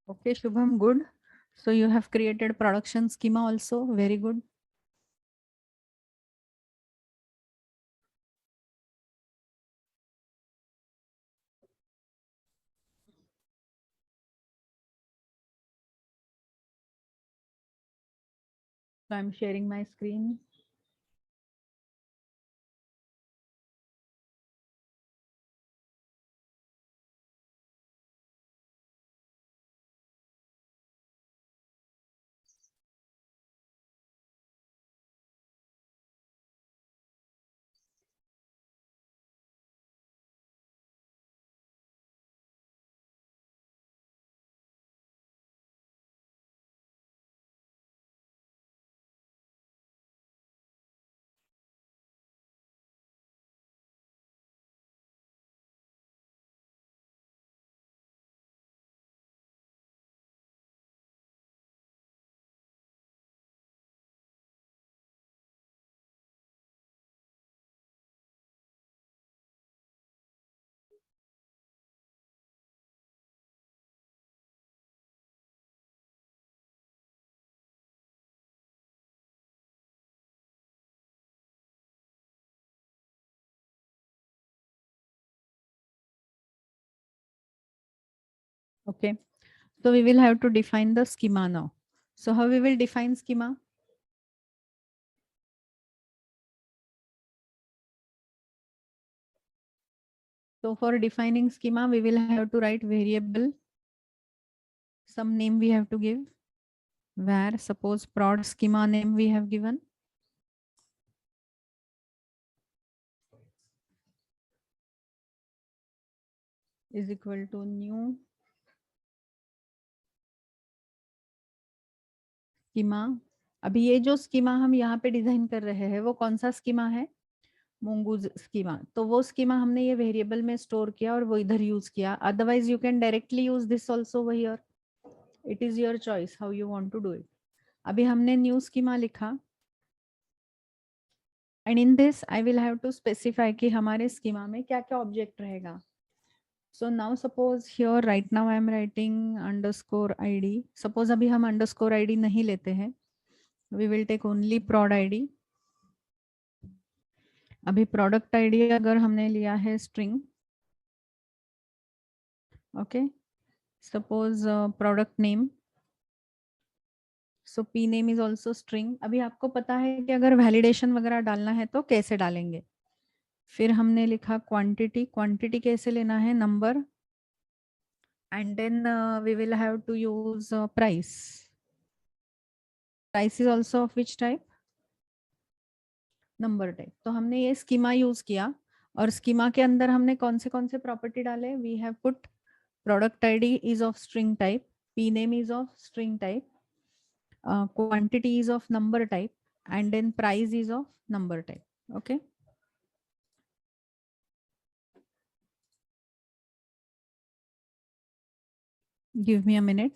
Okay, Shubham, good. So you have created production schema also, very good. So I'm sharing my screen. Okay. So we will have to define the schema now. So how we will define schema? So for defining schema, we will have to write variable. Some name we have to give. Where suppose prod schema name we have given. Is equal to new schema. अभी ये जो schema हम यहाँ पे design कर रहे हैं वो कौन सा स्कीमा है? Mongoose schema. तो वो स्कीमा हमने ये वेरिएबल में स्टोर किया और वो इधर यूज किया. Otherwise you can directly use this also here. It is your choice how you want to do it. अभी हमने न्यू स्कीमा लिखा and in this I will have to specify कि हमारे स्कीमा में क्या क्या ऑब्जेक्ट रहेगा. So now suppose here right now I am writing underscore id. Suppose अभी हम underscore id नहीं लेते हैं. We will take only prod id. अभी product id अगर हमने लिया है string. Okay. Suppose product name. So p name is also string. अभी आपको पता है कि अगर validation वगैरह डालना है तो कैसे डालेंगे. फिर हमने लिखा quantity. Quantity कैसे लेना है? Number. And then we will have to use price. Price is also of which type? Number type. तो हमने ये स्कीमा यूज किया और स्कीमा के अंदर हमने कौन से प्रॉपर्टी डाले? We have put product ID is of string type, P name is of string type, quantity is of number type and then price is of number type. Okay. Give me a minute.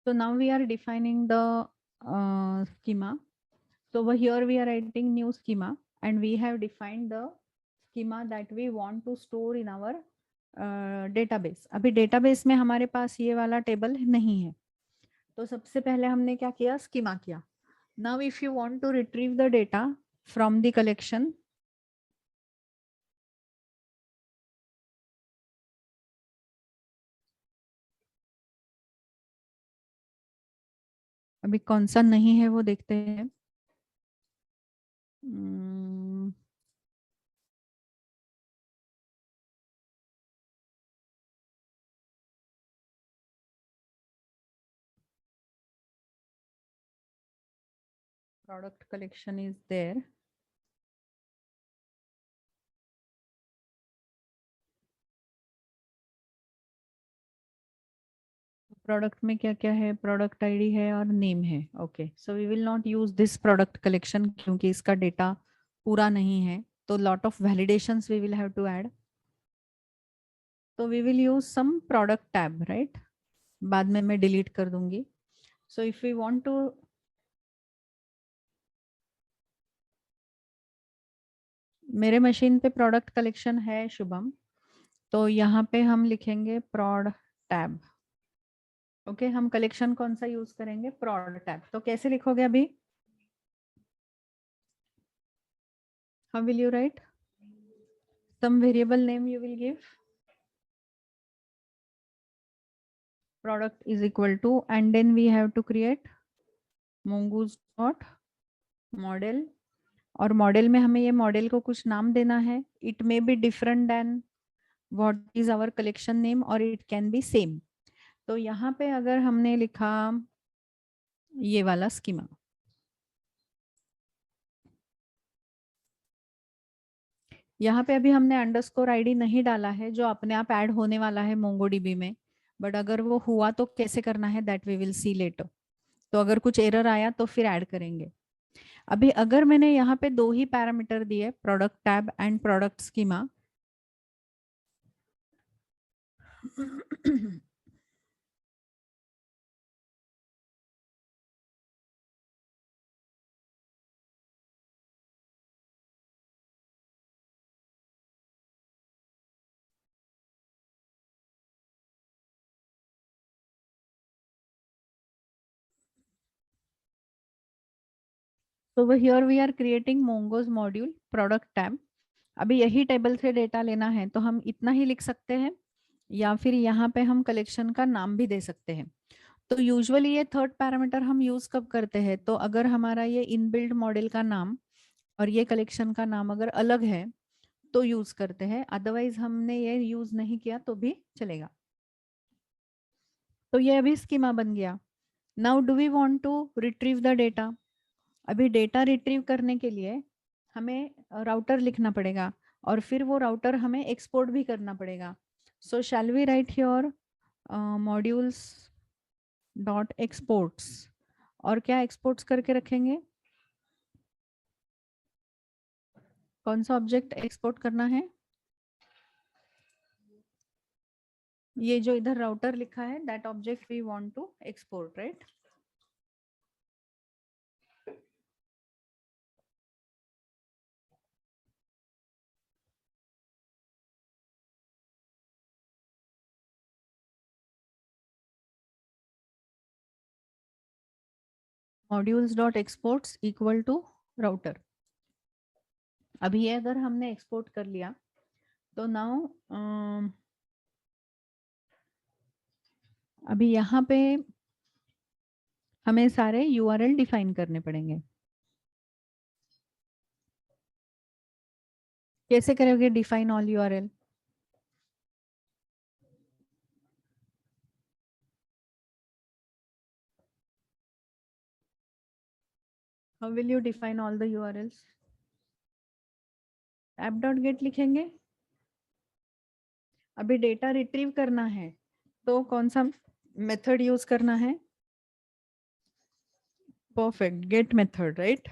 So now we are defining the schema. So over here we are writing new schema and we have defined the schema that we want to store in our database. अभी database में हमारे पास ये वाला table नहीं है, तो सबसे पहले हमने क्या किया, schema किया. Now if you want to retrieve the data from the collection, अभी कौन सा नहीं है वो देखते हैं. Product collection is there. Product में क्या क्या है, प्रोडक्ट आईडी है और नेम है. Okay, so we will not use this product collection क्योंकि इसका डेटा पूरा नहीं है, तो lot of validations we will have to add. तो we will use some product tab, right. बाद में मैं डिलीट कर दूंगी. So if we want to, मेरे मशीन पे प्रोडक्ट कलेक्शन है शुभम, तो यहाँ पे हम लिखेंगे प्रोड टैब. ओके, हम कलेक्शन कौन सा यूज करेंगे, प्रोड टैब. तो कैसे लिखोगे अभी, how will you right, some variable name you will give, product is equal to, and then we have to create mongoose dot model. और मॉडल में हमें ये मॉडल को कुछ नाम देना है. It may be different than what is our collection name और इट कैन बी सेम. तो यहाँ पे अगर हमने लिखा ये वाला स्कीमा, यहाँ पे अभी हमने अंडरस्कोर आईडी नहीं डाला है जो अपने आप ऐड होने वाला है मोंगोडीबी में, बट अगर वो हुआ तो कैसे करना है that we will see later. तो अगर कुछ एरर आया तो फिर ऐड करेंगे. अभी अगर मैंने यहाँ पे दो ही पैरामीटर दिए, product tab and product schema, तो here we are creating mongoose module product tab. अभी यही टेबल से डेटा लेना है तो हम इतना ही लिख सकते हैं, या फिर यहाँ पे हम कलेक्शन का नाम भी दे सकते हैं. तो यूजुअली ये थर्ड पैरामीटर हम यूज कब करते हैं, तो अगर हमारा ये इनबिल्ट मॉडल का नाम और ये कलेक्शन का नाम अगर अलग है तो यूज करते हैं, अदरवाइज हमने ये यूज नहीं किया तो भी चलेगा. तो ये अभी स्कीमा बन गया. Now do we want to retrieve the data. अभी डेटा रिट्रीव करने के लिए हमें राउटर लिखना पड़ेगा और फिर वो राउटर हमें एक्सपोर्ट भी करना पड़ेगा. So shall we write here modules dot exports, और क्या एक्सपोर्ट्स करके रखेंगे, कौन सा ऑब्जेक्ट एक्सपोर्ट करना है, ये जो इधर राउटर लिखा है that object we want to export, right. Modules dot exports equal to router. अभी ये अगर हमने एक्सपोर्ट कर लिया तो नाउ अभी यहाँ पे हमें सारे यूआरएल डिफाइन करने पड़ेंगे. कैसे करोगे define all URL, How will you define all the URLs? app.get लिखेंगे. अभी डेटा रिट्रीव करना है तो कौन सा मेथड यूज करना है? Perfect, get method, right.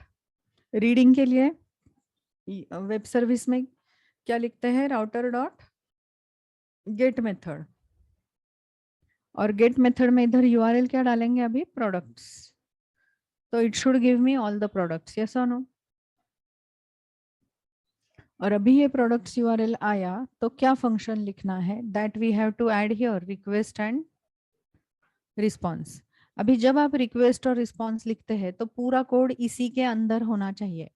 Reading के लिए वेब सर्विस में क्या लिखते हैं? Router dot get method. और गेट मेथड में इधर यूआरएल क्या डालेंगे? अभी प्रोडक्ट्स. तो it should give me all the products. Yes और नो? और अभी ये प्रोडक्ट्स यूआरएल आया तो क्या फंक्शन लिखना है? That we have to add here request and response. अभी जब आप रिक्वेस्ट और रिस्पॉन्स लिखते हैं तो पूरा कोड इसी के अंदर होना चाहिए.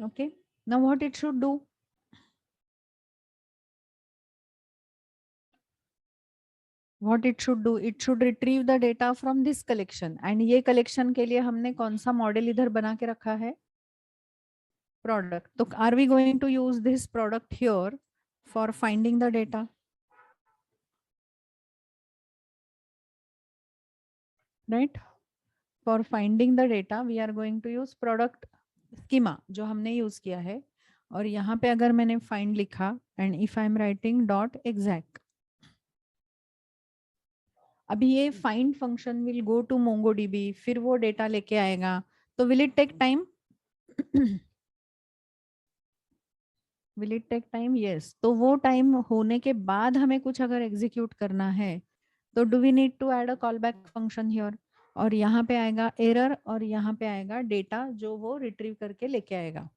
Okay, now what it should do? What it should do? It should retrieve the data from this collection. And ये collection के लिए हमने कौन सा मॉडल इधर बना के रखा है? Product. तो are we going to use this product here for finding the data? Right? For finding the data, we are going to use product schema जो हमने use किया है. और यहाँ पे अगर मैंने find लिखा and if I am writing dot exact, अभी ये find function will go to MongoDB, फिर वो डेटा लेके आएगा. तो will it take time? Will it take time? Yes. तो वो टाइम होने के बाद हमें कुछ अगर एग्जीक्यूट करना है तो do we need to add a call back function here. और यहाँ पे आएगा एरर और यहाँ पे आएगा डेटा जो वो रिट्रीव करके लेके आएगा.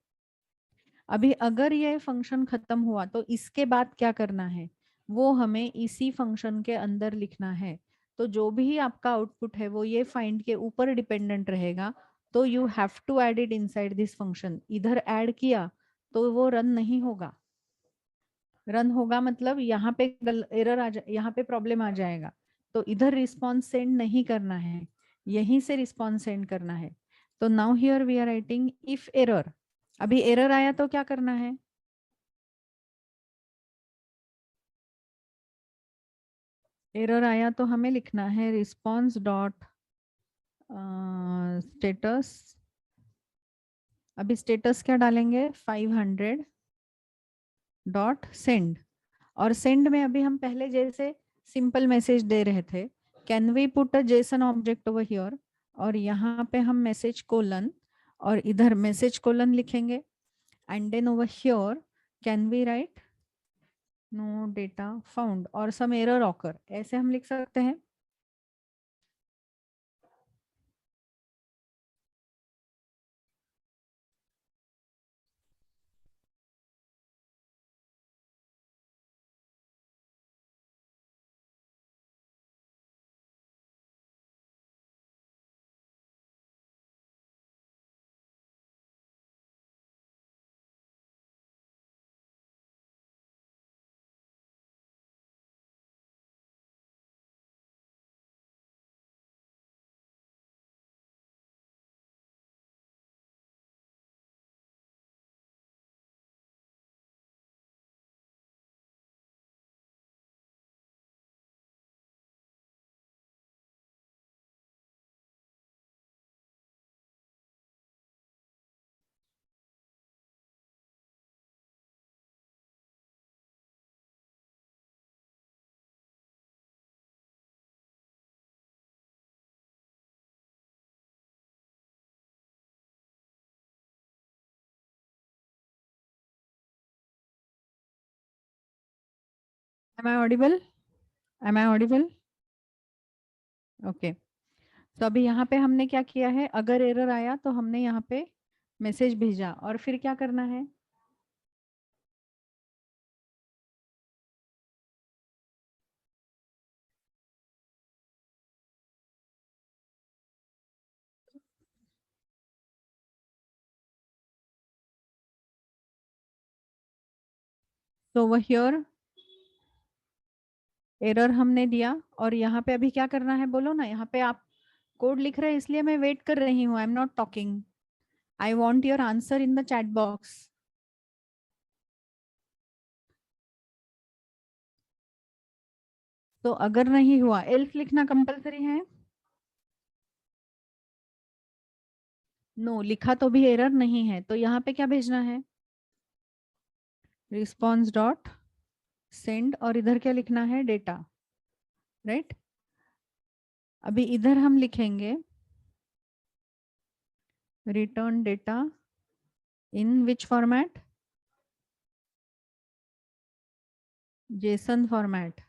अभी अगर ये फंक्शन खत्म हुआ तो इसके बाद क्या करना है वो हमें इसी फंक्शन के अंदर लिखना है. तो जो भी आपका आउटपुट है वो ये फाइंड के ऊपर डिपेंडेंट रहेगा. तो you have to add it inside this function. इधर ऐड किया तो वो रन नहीं होगा. रन होगा मतलब यहाँ पे एरर यहाँ पे प्रॉब्लम आ जाएगा. तो इधर रिस्पॉन्स सेंड नहीं करना है, यहीं से रिस्पॉन्स सेंड करना है. तो now here we are writing if error. अभी एरर आया तो क्या करना है? एरर आया तो हमें लिखना है रिस्पॉन्स डॉट स्टेटस. अभी स्टेटस क्या डालेंगे? 500 डॉट सेंड. और सेंड में अभी हम पहले जैसे सिंपल मैसेज दे रहे थे. Can we put a JSON object over here. और यहाँ पे हम मैसेज कोलन और इधर मैसेज कोलन लिखेंगे. And then over here can we write no data found और सम एरर ऑकर. ऐसे हम लिख सकते हैं. Am I audible? Am I audible? Okay. तो अभी यहाँ पे हमने क्या किया है? अगर एरर आया तो हमने यहाँ पे मैसेज भेजा और फिर क्या करना है? तो वो हियर एरर हमने दिया और यहाँ पे अभी क्या करना है बोलो ना. यहाँ पे आप कोड लिख रहे हैं इसलिए मैं वेट कर रही हूँ. I am not talking. I want your answer in the chat box. तो अगर नहीं हुआ एल्स लिखना कंपलसरी है. नो, लिखा तो भी एरर नहीं है, तो यहाँ पे क्या भेजना है, रिस्पॉन्स डॉट सेंड, और इधर क्या लिखना है, डेटा, राइट। अभी इधर हम लिखेंगे return data in which format, JSON format,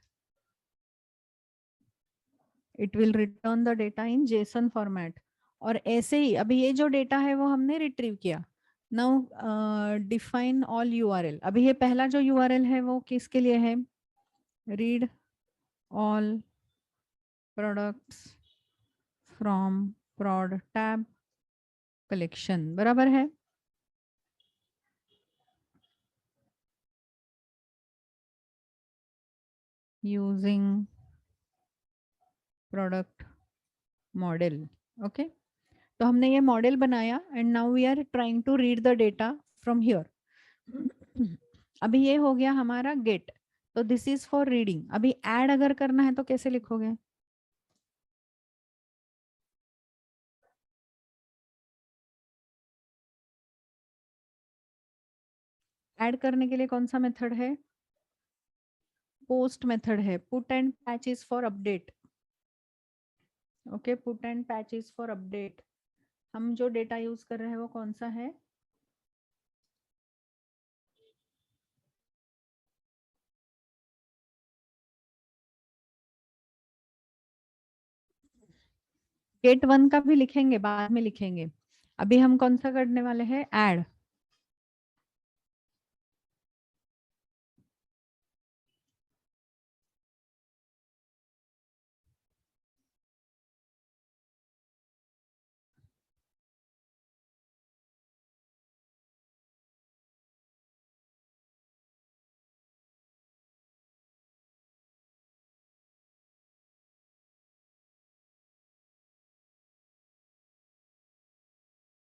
it will return the data in JSON format. और ऐसे ही अभी ये जो डेटा है वो हमने रिट्रीव किया। Now define all URL। अभी ये पहला जो URL है वो किसके लिए है, read all products from prod tab collection, बराबर है। Using product model, okay. तो हमने ये मॉडल बनाया and now we are trying to read the data from here. अभी ये हो गया हमारा गेट, तो दिस इज फॉर रीडिंग। अभी ऐड अगर करना है तो कैसे लिखोगे, ऐड करने के लिए कौन सा मेथड है, पोस्ट मेथड है। Put and patch is for update, okay, put and patch is for update. हम जो डेटा यूज कर रहे हैं वो कौन सा है, गेट वन का भी लिखेंगे, बाद में लिखेंगे। अभी हम कौन सा करने वाले हैं, add.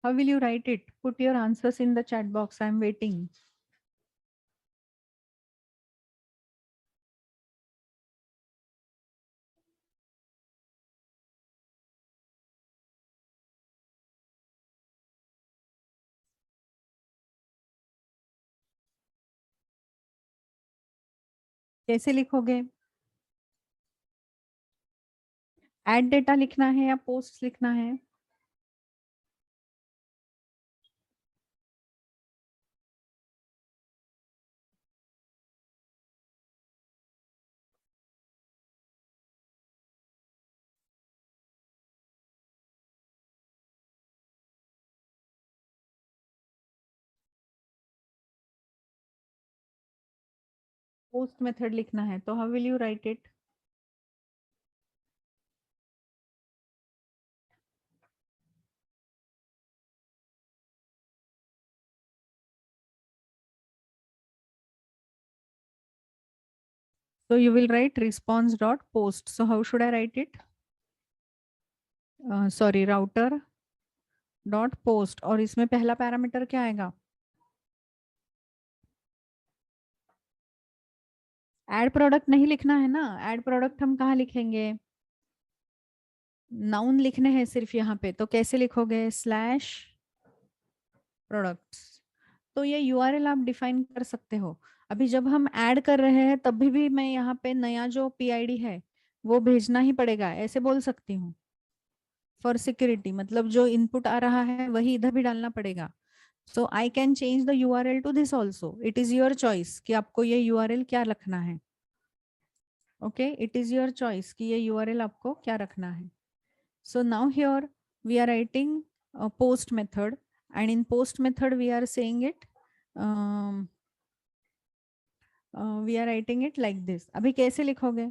How will you write it? Put your answers in the chat box. I am waiting. कैसे लिखोगे, ऐड डेटा लिखना है या पोस्ट लिखना है, पोस्ट मेथड लिखना है, तो how will you right it, so you will write response dot post. So how should I write it, sorry, router dot post, और इसमें पहला पैरामीटर क्या आएगा, एड प्रोडक्ट नहीं लिखना है ना, एड प्रोडक्ट हम कहाँ लिखेंगे, नाउन लिखने हैं सिर्फ यहाँ पे, तो कैसे लिखोगे, स्लैश प्रोडक्ट्स। तो ये URL आप डिफाइन कर सकते हो। अभी जब हम ऐड कर रहे हैं तभी भी मैं यहाँ पे नया जो PID है वो भेजना ही पड़ेगा, ऐसे बोल सकती हूँ, फॉर सिक्योरिटी, मतलब जो इनपुट आ रहा है वही इधर भी डालना पड़ेगा। So I can change the URL to this also, it is your choice कि आपको ये URL क्या रखना है, okay, it is your choice कि ये URL आपको क्या रखना है। So now here we are writing a post method, and in post method we are saying it, um, we are writing it like this. अभी कैसे लिखोगे,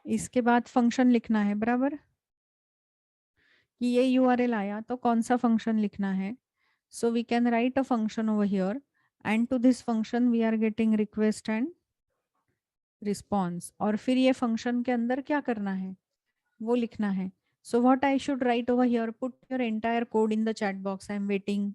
इसके बाद फंक्शन लिखना है, बराबर, कि ये URL आया तो कौन सा फंक्शन लिखना है। So we can write a function over here, and to this function we are getting request and response, और फिर ये फंक्शन के अंदर क्या करना है वो लिखना है। So what I should write over here, put your entire code in the chat box. I am waiting.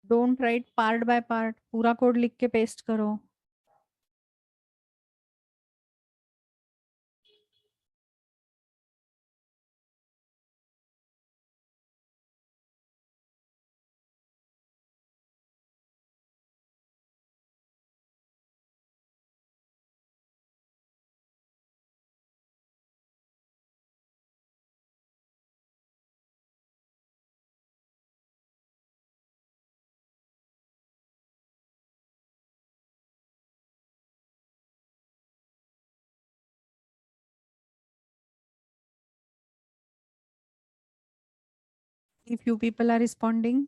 Don't write part by part, पूरा कोड लिख के पेस्ट करो। If few people are responding.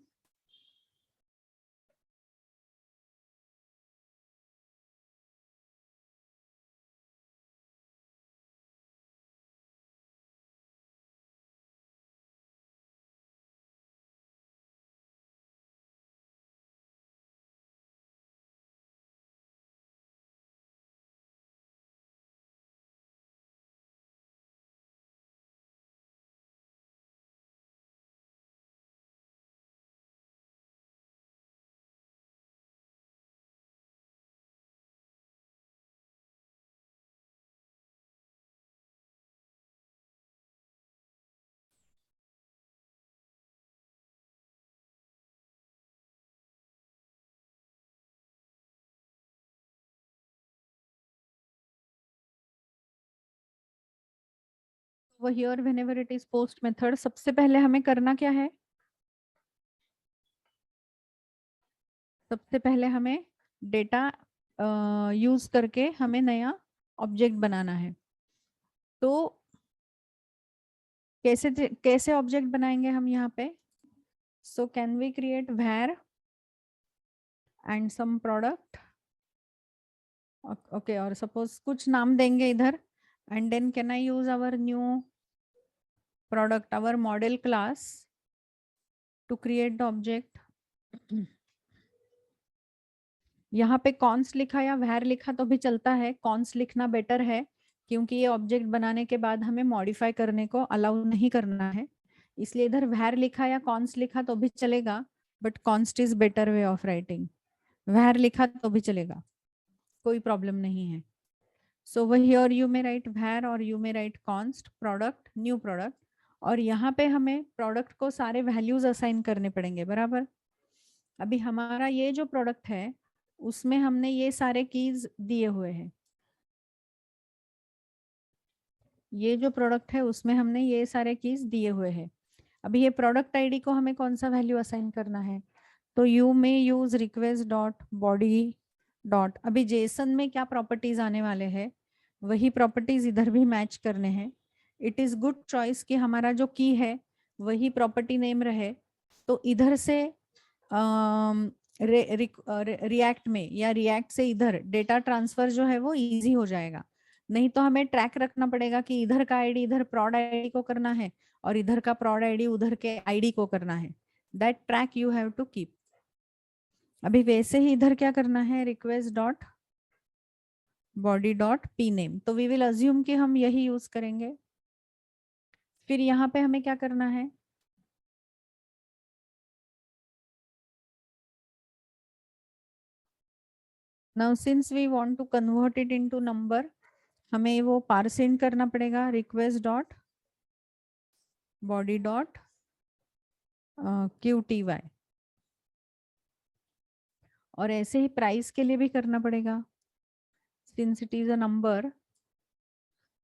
वो here whenever it is post method, सबसे पहले हमें करना क्या है? सबसे पहले हमें डेटा यूज करके हमें नया ऑब्जेक्ट बनाना है। तो कैसे कैसे ऑब्जेक्ट बनाएंगे हम यहाँ पे? So can we create var and some product, okay, और सपोज कुछ नाम देंगे इधर, and then can I use our new product, our model class to create the object. यहाँ पे कॉन्स लिखा या var लिखा तो भी चलता है, कॉन्स लिखना बेटर है, क्योंकि ये ऑब्जेक्ट बनाने के बाद हमें मॉडिफाई करने को अलाउ नहीं करना है, इसलिए इधर var लिखा या कॉन्स लिखा तो भी चलेगा, but const is better way of writing. var लिखा तो भी चलेगा, कोई प्रॉब्लम नहीं है। सो वही, और यू में राइट var और यू में right const product new product, और यहाँ पे हमें प्रोडक्ट को सारे वैल्यूज असाइन करने पड़ेंगे, बराबर। अभी हमारा ये जो प्रोडक्ट है उसमें हमने ये सारे कीज दिए हुए हैं, ये जो प्रोडक्ट है उसमें हमने ये सारे कीज दिए हुए हैं। अभी ये प्रोडक्ट आईडी को हमें कौन सा वैल्यू असाइन करना है? तो यू में use request dot body dot, अभी जेसन में क्या प्रॉपर्टीज आने वाले हैं वही प्रॉपर्टीज इधर भी मैच करने हैं। इट इज गुड चॉइस कि हमारा जो की है वही प्रॉपर्टी नेम रहे, तो इधर से रिएक्ट में या रिएक्ट से इधर डेटा ट्रांसफर जो है वो इजी हो जाएगा। नहीं तो हमें ट्रैक रखना पड़ेगा कि इधर का आईडी इधर प्रॉड आईडी को करना है और इधर का प्रॉड आईडी उधर के आईडी को करना है। That track you have to keep. अभी वैसे ही इधर क्या करना है, request dot body dot P name, तो वी विल अज्यूम कि हम यही यूज करेंगे। फिर यहाँ पे हमें क्या करना है, now since we want to convert it into number, हमें वो पार्सेंट करना पड़ेगा, request dot body dot Q T Y, और ऐसे ही प्राइस के लिए भी करना पड़ेगा, since it is a number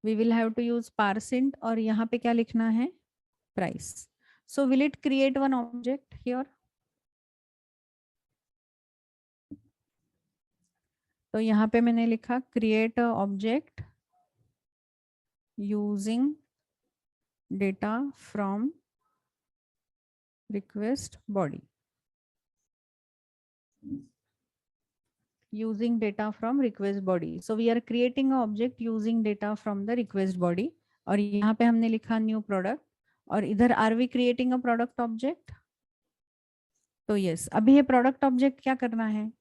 we will have to use parse int, और यहाँ पे क्या लिखना है, price. So will it create one object here? तो यहाँ पे मैंने लिखा create object using data from request body, using data from request body. So we are creating an object using data from the request body, और यहाँ पे हमने लिखा न्यू प्रोडक्ट, और इधर are we creating a product object. तो yes, अभी ये प्रोडक्ट ऑब्जेक्ट क्या करना है,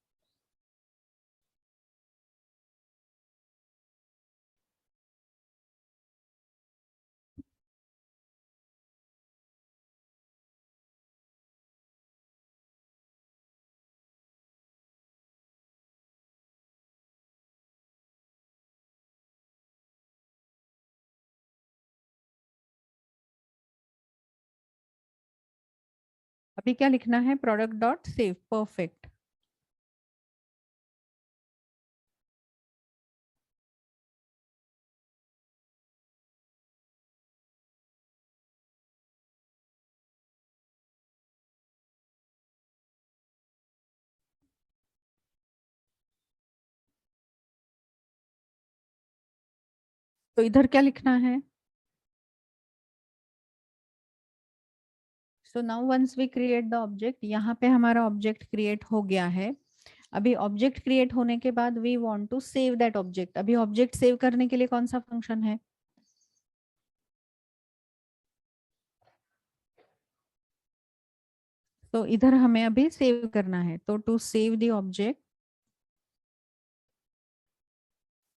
अभी क्या लिखना है, प्रोडक्ट डॉट सेव, परफेक्ट। तो इधर क्या लिखना है, so now once we create the object, यहाँ पे हमारा ऑब्जेक्ट क्रिएट हो गया है। अभी ऑब्जेक्ट क्रिएट होने के बाद we want to save that object. अभी ऑब्जेक्ट सेव करने के लिए कौन सा फंक्शन है, तो इधर हमें अभी सेव करना है। तो टू सेव द ऑब्जेक्ट,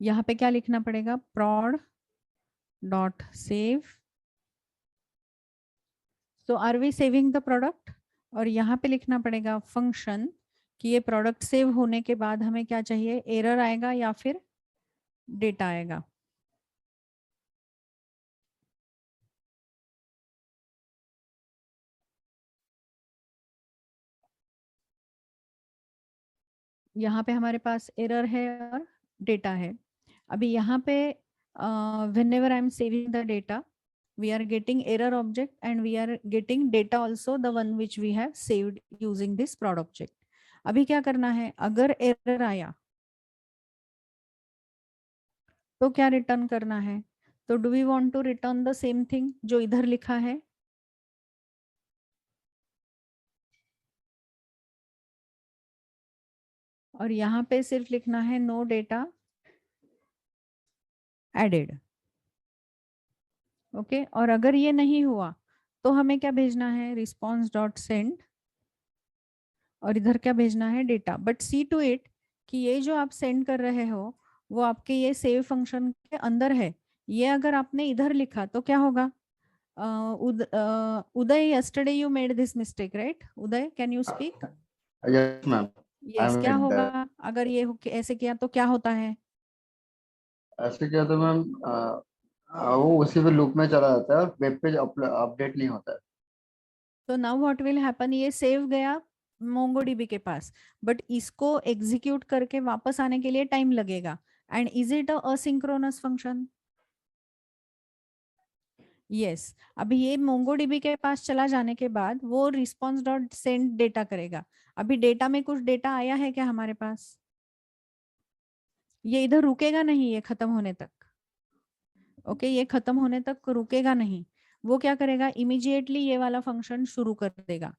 यहाँ पे क्या लिखना पड़ेगा, prod dot save. So are we saving the product, और यहाँ पे लिखना पड़ेगा फंक्शन कि ये प्रोडक्ट सेव होने के बाद हमें क्या चाहिए, एरर आएगा या फिर डेटा आएगा। यहाँ पे हमारे पास एरर है और डेटा है। अभी यहाँ पे whenever I am saving the data, we are getting error object and we are getting data also, the one which we have saved using this prod object. अभी क्या करना है, अगर एरर आया तो क्या रिटर्न करना है, तो do we want to return the same thing जो इधर लिखा है, और यहाँ पे सिर्फ लिखना है नो डेटा एडेड। ओके, और अगर ये नहीं हुआ तो हमें क्या भेजना है, रिस्पॉन्स डॉट सेंड, और इधर क्या भेजना है, data. But see to it कि ये जो आप सेंड कर रहे हो वो आपके ये सेव फंक्शन के अंदर है। ये अगर आपने इधर लिखा तो क्या होगा, उदय, yesterday you made this mistake, right? Uday, can you speak? Yes, ma'am. I Yes, क्या made होगा that. अगर ये ऐसे किया तो क्या होता है, ऐसे किया तो मैम वो उसी पे लूप में चला जाता है और वेब पेज अपडेट नहीं होता है। तो नाउ व्हाट विल हैपन, ये सेव गया मोंगोडीबी के पास, बट इसको एग्जीक्यूट करके वापस आने के लिए टाइम लगेगा। And is it a asynchronous function, yes. अभी ये मोंगोडीबी के पास चला जाने के बाद वो रिस्पॉन्स डॉट सेंड डेटा करेगा। अभी डेटा में कुछ डेटा आया है क्या हमारे पास, ये इधर रुकेगा नहीं, ये खत्म होने तक। ओके, ये खत्म होने तक रुकेगा नहीं, वो क्या करेगा, इमीडिएटली ये वाला फंक्शन शुरू कर देगा।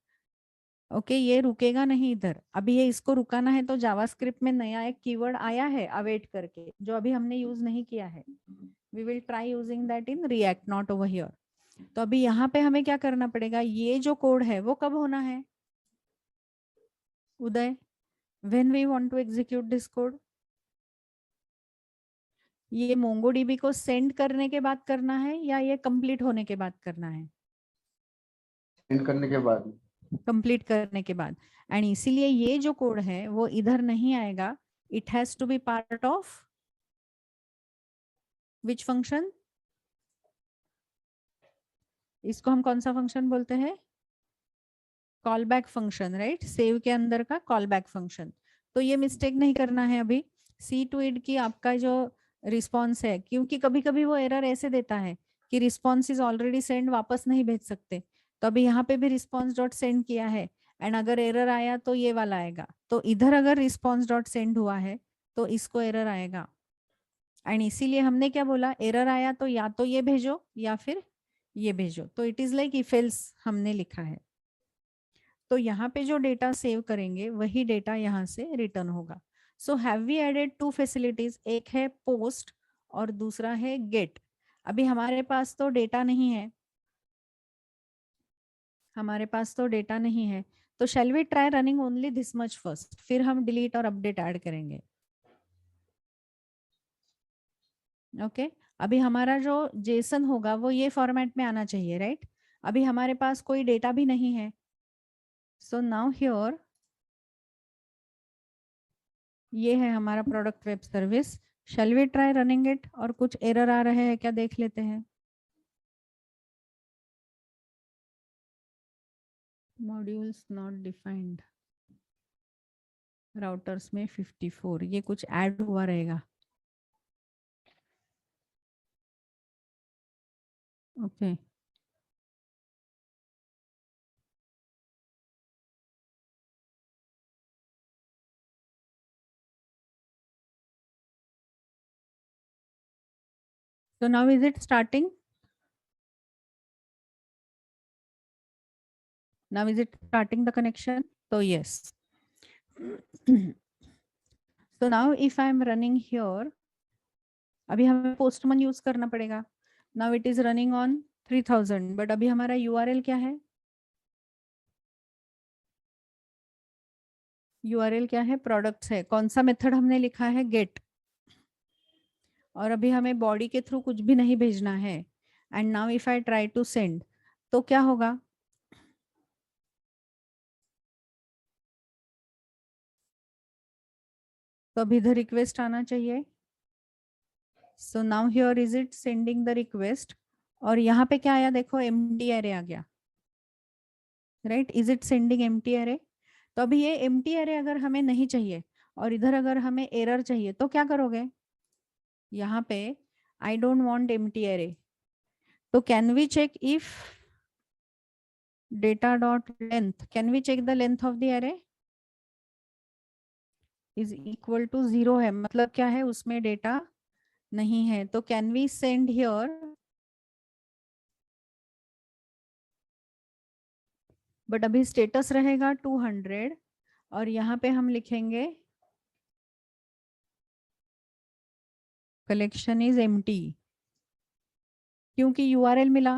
ओके, ये रुकेगा नहीं इधर। अभी ये इसको रुकाना है तो जावास्क्रिप्ट में नया एक कीवर्ड आया है अवेट करके, जो अभी हमने यूज नहीं किया है। We will try using that in React, not over here. तो अभी यहाँ पे हमें क्या करना पड़ेगा, ये जो कोड है वो कब होना है Uday, when we want to execute this code, ये मोंगोडीबी को सेंड करने के बाद करना है या ये कंप्लीट होने के बाद करना है, सेंड करने के बाद। कंप्लीट करने के बाद। एंड इसीलिए ये जो कोड है वो इधर नहीं आएगा, it has to be part of which function, इसको हम कौन सा फंक्शन बोलते हैं, call back function, right, save के अंदर का कॉल बैक फंक्शन। तो ये मिस्टेक नहीं करना है अभी, सी टू इट की आपका जो रिस्पॉन्स है, क्योंकि कभी कभी वो एरर ऐसे देता है कि रिस्पॉन्स इज ऑलरेडी सेंड, वापस नहीं भेज सकते। तो अभी यहाँ पे भी रिस्पॉन्स डॉट सेंड किया है, एंड अगर एरर आया तो ये वाला आएगा। तो इधर अगर रिस्पॉन्स डॉट सेंड हुआ है तो इसको एरर आएगा। एंड इसीलिए हमने क्या बोला, एरर आया तो या तो ये भेजो या फिर ये भेजो। तो it is like if else हमने लिखा है। तो यहाँ पे जो डेटा सेव करेंगे वही डेटा यहाँ से रिटर्न होगा। So have we added two facilities, एक है पोस्ट और दूसरा है गेट। अभी हमारे पास तो डेटा नहीं है, हमारे पास तो डेटा नहीं है, तो shall we try running only this much first, फिर हम डिलीट और अपडेट ऐड करेंगे। ओके अभी हमारा जो जेसन होगा वो ये फॉर्मेट में आना चाहिए, राइट। अभी हमारे पास कोई डेटा भी नहीं है, सो नाउ हियर ये है हमारा product web service. Shall we try running it, और कुछ एरर आ रहे हैं क्या देख लेते हैं। मॉड्यूल्स नॉट डिफाइंड, राउटर्स में 54, ये कुछ ऐड हुआ रहेगा। Okay so now is it starting? Now is it starting the connection? So yes. So now if I am running here, अभी हमें पोस्टमन यूज करना पड़ेगा। Now it is running on 3000, but अभी हमारा यूआरएल क्या है? यूआरएल क्या है? प्रोडक्ट्स है। कौन सा मेथड हमने लिखा है? गेट। और अभी हमें बॉडी के थ्रू कुछ भी नहीं भेजना है। And now if I try to send, तो क्या होगा? तो अभी इधर रिक्वेस्ट आना चाहिए। So now here is it sending the request, और यहाँ पे क्या आया? देखो एम्प्टी एरे आ गया, right? Is it sending empty array? तो अभी ये एम्प्टी एरे अगर हमें नहीं चाहिए और इधर अगर हमें एरर चाहिए, तो क्या करोगे? यहाँ पे I don't want empty array, तो can we check if data dot length, can we check the length of the array is equal to 0 है, मतलब क्या है? उसमें डेटा नहीं है। तो can we send here, but अभी स्टेटस रहेगा 200 और यहाँ पे हम लिखेंगे कलेक्शन इज एम्प्टी, क्योंकि यूआरएल मिला,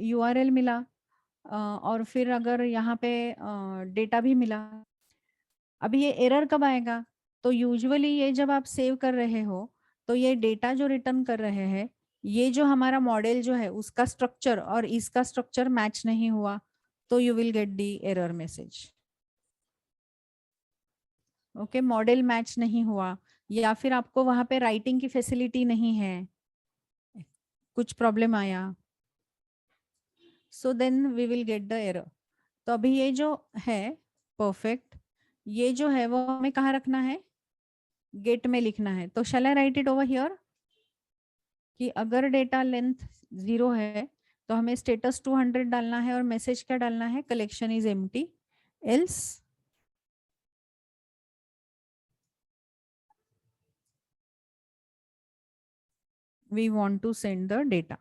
यूआरएल मिला, और फिर अगर यहाँ पे डेटा भी मिला। अभी ये एरर कब आएगा? तो यूजुअली ये जब आप सेव कर रहे हो, तो ये डेटा जो रिटर्न कर रहे हैं, ये जो हमारा मॉडल जो है उसका स्ट्रक्चर और इसका स्ट्रक्चर मैच नहीं हुआ, तो you will get the error message. Okay, model match नहीं हुआ, या फिर आपको वहां पे राइटिंग की फैसिलिटी नहीं है, कुछ प्रॉब्लम आया, so then we will get the error. तो अभी ये जो है परफेक्ट, ये जो है वो हमें कहाँ रखना है? गेट में लिखना है। तो shall I right it over here कि अगर डेटा लेंथ 0 है तो हमें स्टेटस 200 डालना है और मैसेज क्या डालना है? Collection is empty, else we want to send the data,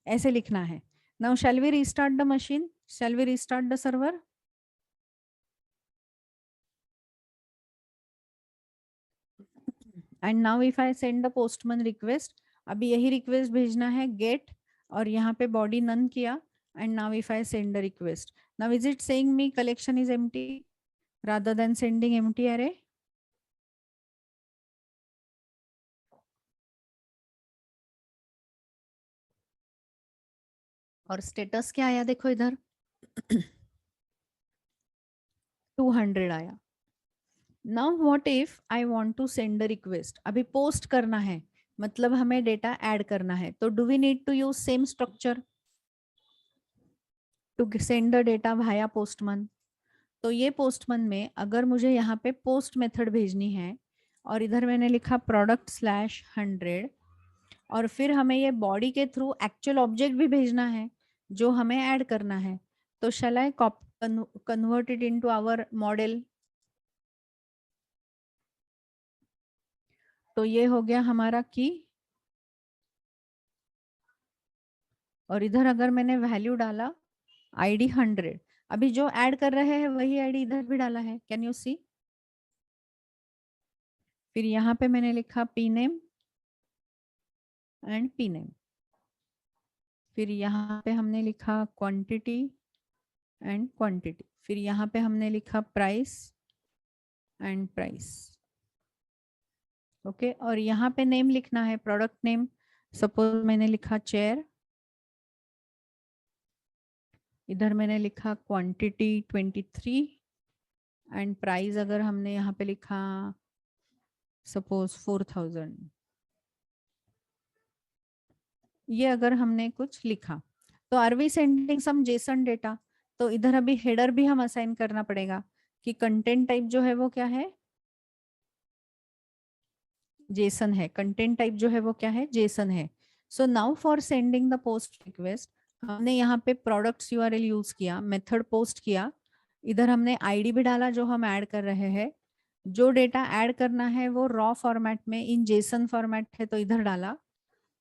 ऐसे लिखना है। Now shall we restart the machine, shall we restart the server? And now if I send the Postman request, अभी यही रिक्वेस्ट भेजना है गेट, और यहाँ पे बॉडी नन किया, and now if I send the request, now is it saying me collection is empty rather than sending empty array? और status क्या आया देखो इधर 200 आया। Now what if I want to send a request? अभी post करना है, मतलब हमें डेटा ऐड करना है, तो do we need to use same structure to send the data via Postman? तो ये पोस्टमैन में अगर मुझे यहाँ पे पोस्ट मेथड भेजनी है और इधर मैंने लिखा product/100, और फिर हमें ये बॉडी के थ्रू एक्चुअल ऑब्जेक्ट भी भेजना है जो हमें ऐड करना है, तो shall I convert it into our model? तो ये हो गया हमारा की, और इधर अगर मैंने वैल्यू डाला आईडी 100, अभी जो ऐड कर रहे हैं वही आईडी इधर भी डाला है, कैन यू सी? फिर यहाँ पे मैंने लिखा P name and P name, फिर यहाँ पे हमने लिखा क्वांटिटी एंड क्वांटिटी, फिर यहाँ पे हमने लिखा प्राइस एंड प्राइस। ओके, और यहाँ पे नेम लिखना है प्रोडक्ट नेम, सपोज मैंने लिखा चेयर, इधर मैंने लिखा क्वांटिटी 23 एंड प्राइस अगर हमने यहाँ पे लिखा सपोज 4000, ये अगर हमने कुछ लिखा, तो are we sending some JSON data, तो इधर अभी हेडर भी हम असाइन करना पड़ेगा कि कंटेंट टाइप जो है वो क्या है, जेसन है। कंटेंट टाइप जो है वो क्या है, जेसन है। So now for sending the post request, हमने यहाँ पे प्रोडक्ट्स यूआरएल यूज किया, मेथड पोस्ट किया, इधर हमने आईडी भी डाला जो हम ऐड कर रहे हैं। जो डेटा ऐड करना है वो रॉ फॉर्मेट में इन जेसन फॉर्मेट है तो इधर डाला,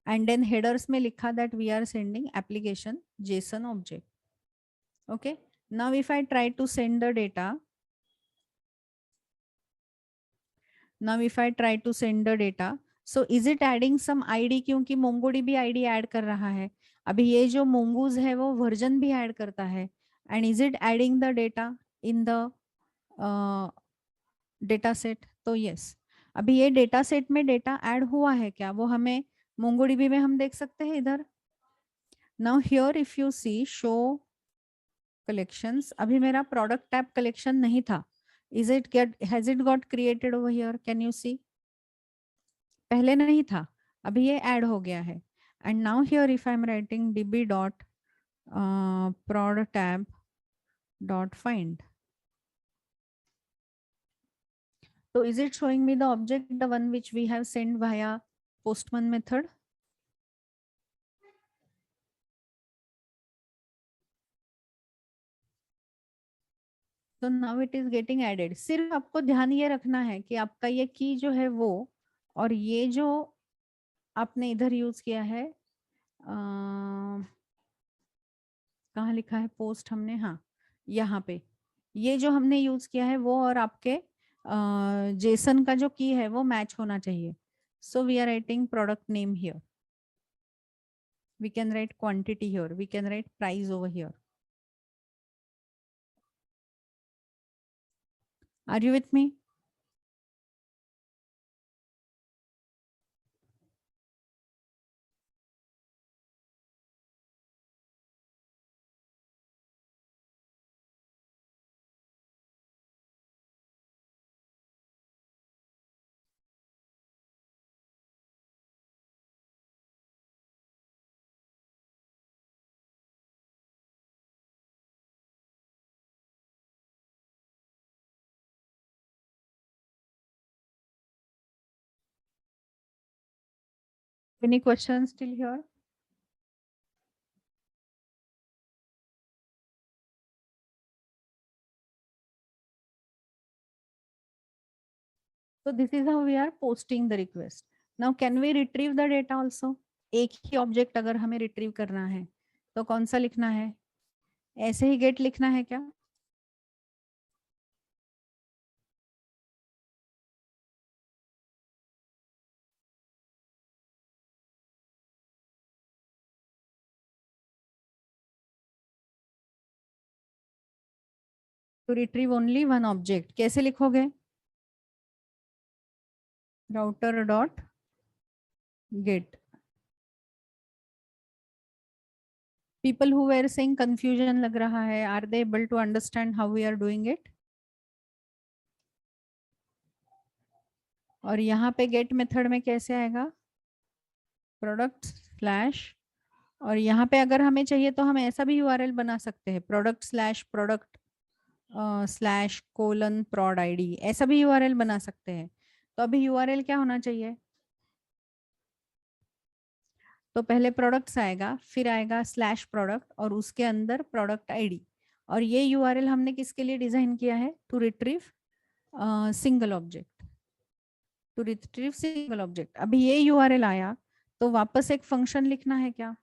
एंड देन हेडर्स में लिखा that we are sending application JSON object. Okay, now if I try to send the data, now if I try to send the data, so is it adding some id, क्योंकि MongoDB id add कर रहा है। अभी ये जो mongoose है वो version भी ऐड करता है, and is it adding the data in the data set, तो यस। अभी ये डेटा सेट में डेटा ऐड हुआ है क्या, वो हमें MongoDB में हम देख सकते हैं इधर। Now here if you see show collections, अभी मेरा प्रोडक्ट टैब कलेक्शन नहीं था, is it get, has it got created over here, can you see, पहले नहीं था, अभी ये ऐड हो गया है। And now here if I am writing db dot prod tab dot find, so is it showing me the object, the one which we have sent via postman method? So now it is getting added। सिर्फ आपको ध्यान ये रखना है कि आपका ये की जो है वो, और ये जो आपने इधर यूज किया है, कहाँ लिखा है पोस्ट हमने, हाँ यहाँ पे, ये जो हमने यूज किया है वो और आपके जेसन का जो की है वो मैच होना चाहिए। So we are writing product name here, we can write quantity here, we can write price over here. Are you with me? Any questions still here? So this is how we are posting the request. Now can we retrieve the data also? एक ही object अगर हमें retrieve करना है तो कौन सा लिखना है, ऐसे ही गेट लिखना है क्या? To retrieve only one object, कैसे लिखोगे? Router dot get. People who were saying confusion लग रहा है, are they able to understand how we are doing it? और यहाँ पे गेट मेथड में कैसे आएगा, प्रोडक्ट स्लैश, और यहाँ पे अगर हमें चाहिए तो हम ऐसा भी यूआरएल बना सकते हैं, product slash product slash colon prod id, ऐसा भी यूआरएल बना सकते हैं। तो अभी यूआरएल क्या होना चाहिए, तो पहले प्रोडक्ट्स आएगा, फिर आएगा स्लैश प्रोडक्ट और उसके अंदर प्रोडक्ट आईडी, और ये यूआरएल हमने किसके लिए डिजाइन किया है, to retrieve single object, to retrieve single object. अभी ये यूआरएल आया तो वापस एक फंक्शन लिखना है क्या,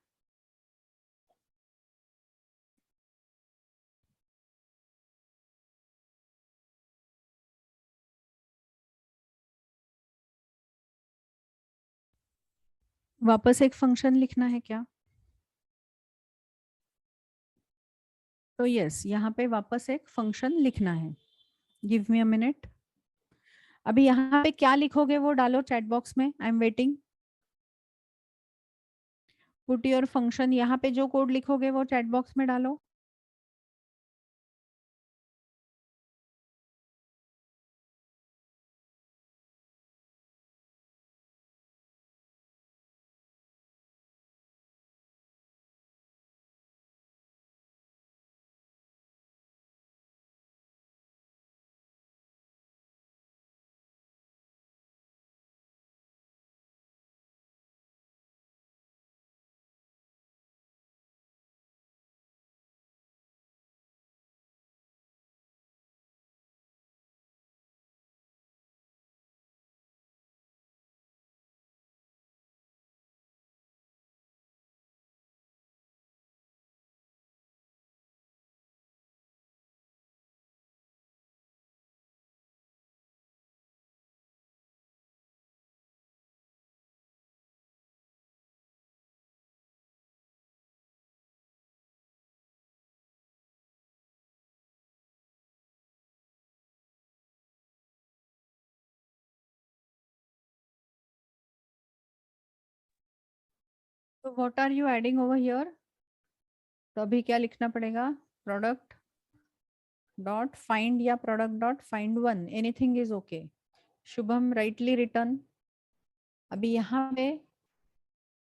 वापस एक फंक्शन लिखना है क्या? तो यस, यहाँ पे वापस एक फंक्शन लिखना है। Give me a minute. अभी यहाँ पे क्या लिखोगे वो डालो चैट बॉक्स में, आई am waiting. Put your function, यहाँ पे जो कोड लिखोगे वो चैट बॉक्स में डालो। तो what are you adding over here? तो अभी क्या लिखना पड़ेगा? प्रोडक्ट डॉट फाइंड या product dot find one, anything is okay. Shubham rightly return. अभी यहाँ पे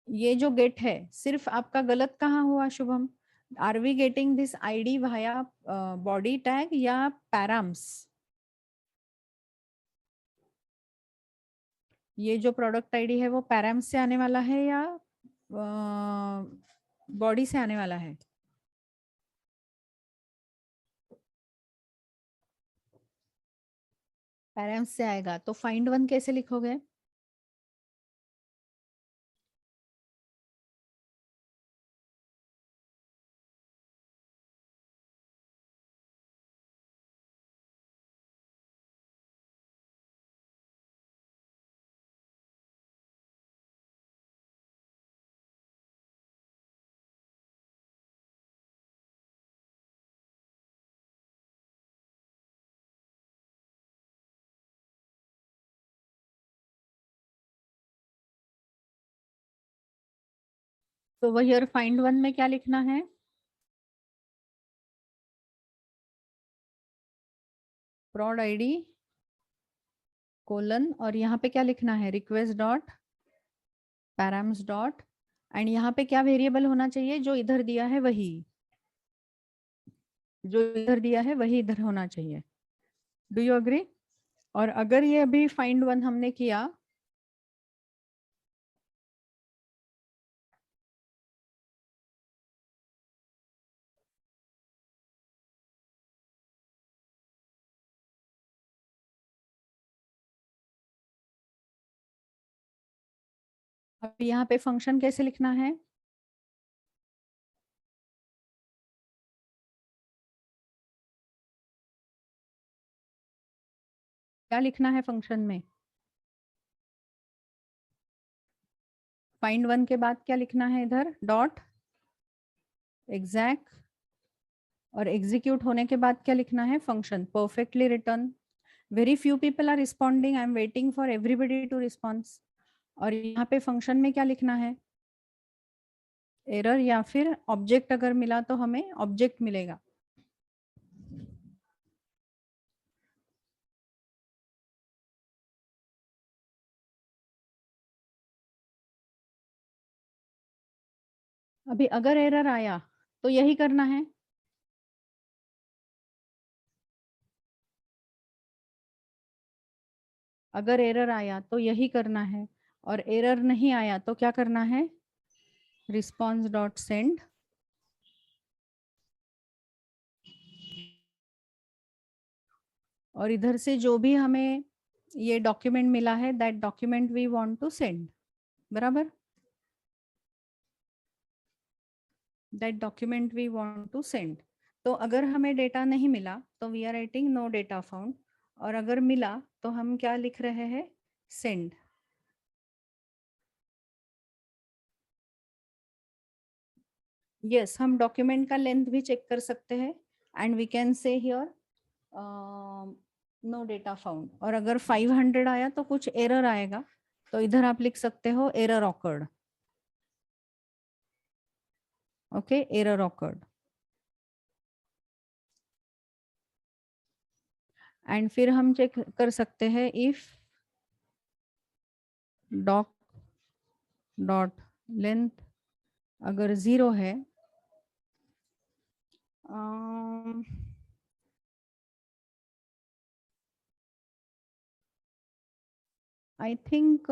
ये जो गेट है सिर्फ आपका गलत कहाँ हुआ Shubham? Are we getting this ID via body tag या पैराम्स? ये जो प्रोडक्ट आईडी है वो पैराम्स से आने वाला है या बॉडी से आने वाला है? पैराम्स से आएगा। तो फाइंड वन कैसे लिखोगे? तो वही और फाइंड वन में क्या लिखना है? प्रॉड आईडी कोलन, और यहाँ पे क्या लिखना है? Request dot params dot, and यहाँ पे क्या वेरिएबल होना चाहिए? जो इधर दिया है वही, जो इधर दिया है वही इधर होना चाहिए। Do you agree? और अगर ये अभी फाइंड वन हमने किया, अब यहाँ पे फंक्शन कैसे लिखना है? क्या लिखना है फंक्शन में? फाइंड वन के बाद क्या लिखना है इधर? डॉट एग्जैक्ट, और एग्जीक्यूट होने के बाद क्या लिखना है? Function. Perfectly return. Very few people are responding, I am waiting for everybody to response. और यहाँ पे फंक्शन में क्या लिखना है? एरर या फिर ऑब्जेक्ट, अगर मिला तो हमें ऑब्जेक्ट मिलेगा। अभी अगर एरर आया तो यही करना है। अगर एरर आया तो यही करना है, और एरर नहीं आया तो क्या करना है? Response dot send. और इधर से जो भी हमें ये डॉक्यूमेंट मिला है, that document we want to send. बराबर? That document we want to send. तो अगर हमें डेटा नहीं मिला तो we are writing no data found, और अगर मिला तो हम क्या लिख रहे हैं? सेंड। यस, हम डॉक्यूमेंट का लेंथ भी चेक कर सकते हैं, and we can say here no data found. और अगर 500 आया तो कुछ एरर आएगा, तो इधर आप लिख सकते हो error awkward. Okay, error awkward. And फिर हम चेक कर सकते हैं इफ डॉक डॉट लेंथ अगर 0 है, आई थिंक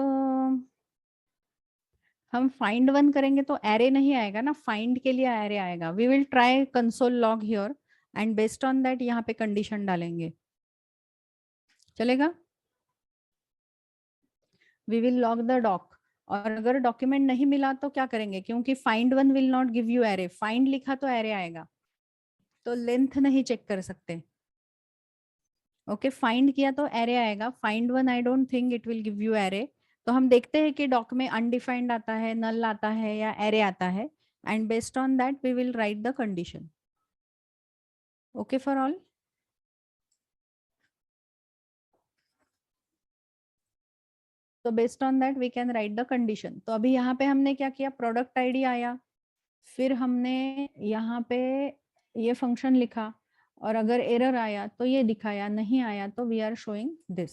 हम फाइंड वन करेंगे तो एरे नहीं आएगा ना, फाइंड के लिए एरे आएगा। We will try console log here, and based on that यहाँ पे कंडीशन डालेंगे। चलेगा? We will log the doc. और अगर डॉक्यूमेंट नहीं मिला तो क्या करेंगे? क्योंकि find one will not give you array, find लिखा तो एरे आएगा, तो लेंथ नहीं चेक कर सकते। ओके, फाइंड किया तो एरे आएगा, find one I don't think it will give you array. तो हम देखते हैं कि डॉक में अनडिफाइंड आता है, नल आता है या एरे आता है, and based on that we will write the condition. Okay for all? तो based on that we can write the condition. तो अभी यहाँ पे हमने क्या किया, प्रोडक्ट आईडी आया, फिर हमने यहाँ पे ये फंक्शन लिखा, और अगर एरर आया तो ये दिखाया, नहीं आया तो we are showing this.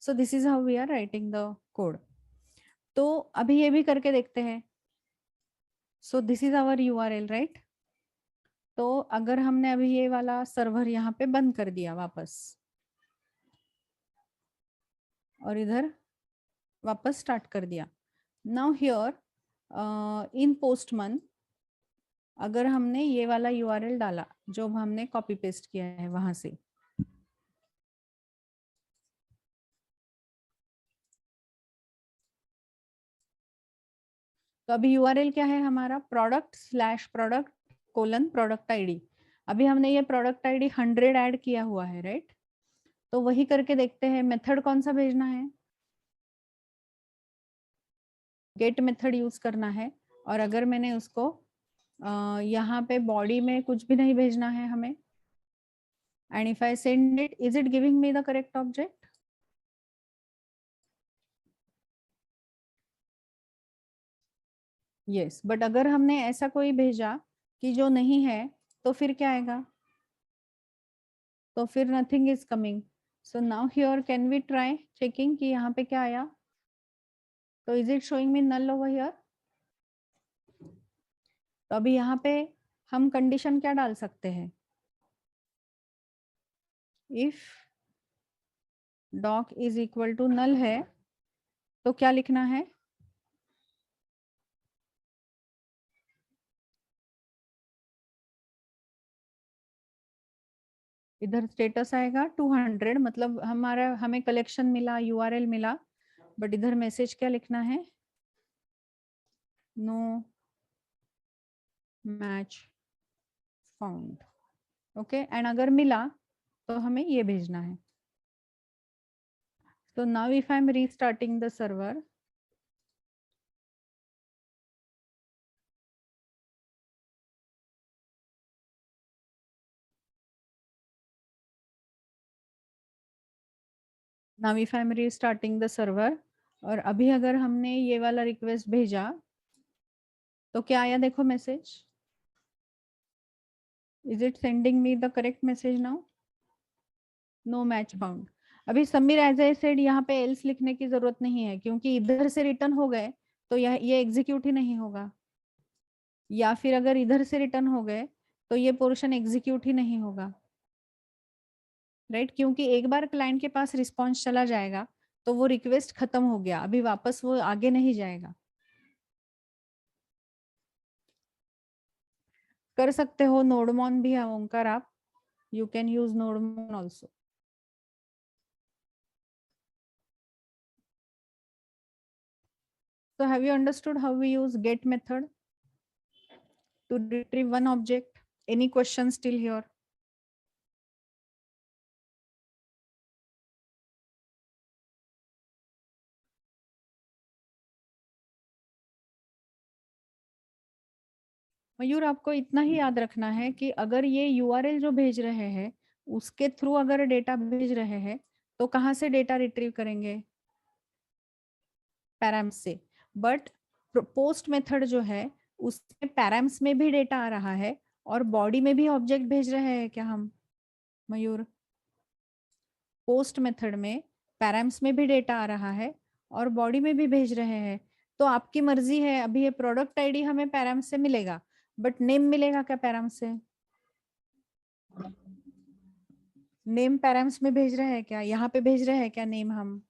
So this is how we are writing the code. तो अभी ये भी करके देखते हैं। So this is our URL, right. तो अगर हमने अभी ये वाला सर्वर यहाँ पे बंद कर दिया वापस, और इधर वापस स्टार्ट कर दिया, नाउ हियर इन पोस्टमन अगर हमने ये वाला यूआरएल डाला जो हमने कॉपी पेस्ट किया है वहां से, तो अभी यूआरएल क्या है हमारा, product/product:प्रोडक्ट अभी हमने ये प्रोडक्ट आईडी 100 ऐड किया हुआ है, राइट। तो वही करके देखते हैं, मेथड कौन सा भेजना है, गेट मेथड यूज करना है। और अगर मैंने उसको यहाँ पे बॉडी में कुछ भी नहीं भेजना है हमें, and if I send it, is it giving me the correct object? Yes, but अगर हमने ऐसा कोई भेजा कि जो नहीं है, तो फिर क्या आएगा, तो फिर nothing is coming. So now here can we try checking कि यहाँ पे क्या आया, तो is it showing me null over here? तो अभी यहाँ पे हम कंडीशन क्या डाल सकते हैं, if doc is equal to null है तो क्या लिखना है, इधर स्टेटस आएगा 200, मतलब हमें कलेक्शन मिला, यूआरएल मिला, बट इधर मैसेज क्या लिखना है, no match found. Okay, and अगर मिला तो हमें ये भेजना है। तो now if I am restarting the server, now if I am restarting the server, और अभी अगर हमने ये वाला रिक्वेस्ट भेजा तो क्या आया, देखो message, is it sending me the correct message now, no match found. अभी समीर एज ए सेड यहाँ पे एल्स लिखने की जरूरत नहीं है, क्योंकि इधर से रिटर्न हो गए तो ये एग्जीक्यूट ही नहीं होगा, या फिर अगर इधर से रिटर्न हो गए तो ये पोर्शन एग्जीक्यूट ही नहीं होगा, राइट। क्योंकि एक बार क्लाइंट के पास रिस्पॉन्स चला जाएगा तो वो रिक्वेस्ट खत्म हो गया, अभी वापस वो आगे नहीं जाएगा। कर सकते हो नोडमॉन भी है ओंकार आप, you can use nodemon also. So have you understood how we use get method to retrieve one object? Any questions still here? मयूर, आपको इतना ही याद रखना है कि अगर ये यूआरएल जो भेज रहे हैं उसके थ्रू अगर डेटा भेज रहे हैं तो कहाँ से डेटा रिट्रीव करेंगे, पैराम्स से। बट पोस्ट मेथड जो है उसमें पैराम्स में भी डेटा आ रहा है और बॉडी में भी ऑब्जेक्ट भेज रहे हैं क्या हम, मयूर? पोस्ट मेथड में पैराम्स में भी डेटा आ रहा है और बॉडी में भी भेज रहे हैं। तो आपकी मर्जी है, अभी ये प्रोडक्ट आईडी हमें पैराम्स से मिलेगा, बट नेम मिलेगा क्या पैराम्स से? नेम पैराम्स में भेज रहे हैं क्या, यहाँ पे भेज रहे हैं क्या नेम, हम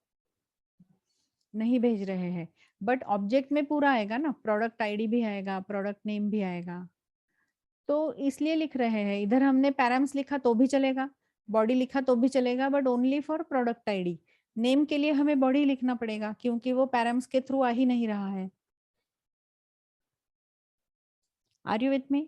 नहीं भेज रहे हैं। बट ऑब्जेक्ट में पूरा आएगा ना, प्रोडक्ट आईडी भी आएगा, प्रोडक्ट नेम भी आएगा। तो इसलिए लिख रहे हैं, इधर हमने पैराम्स लिखा तो भी चलेगा, बॉडी लिखा तो भी चलेगा, but only for product ID. Name के लिए हमें बॉडी लिखना पड़ेगा क्योंकि वो पैराम्स के थ्रू आ ही नहीं रहा है। Are you with me?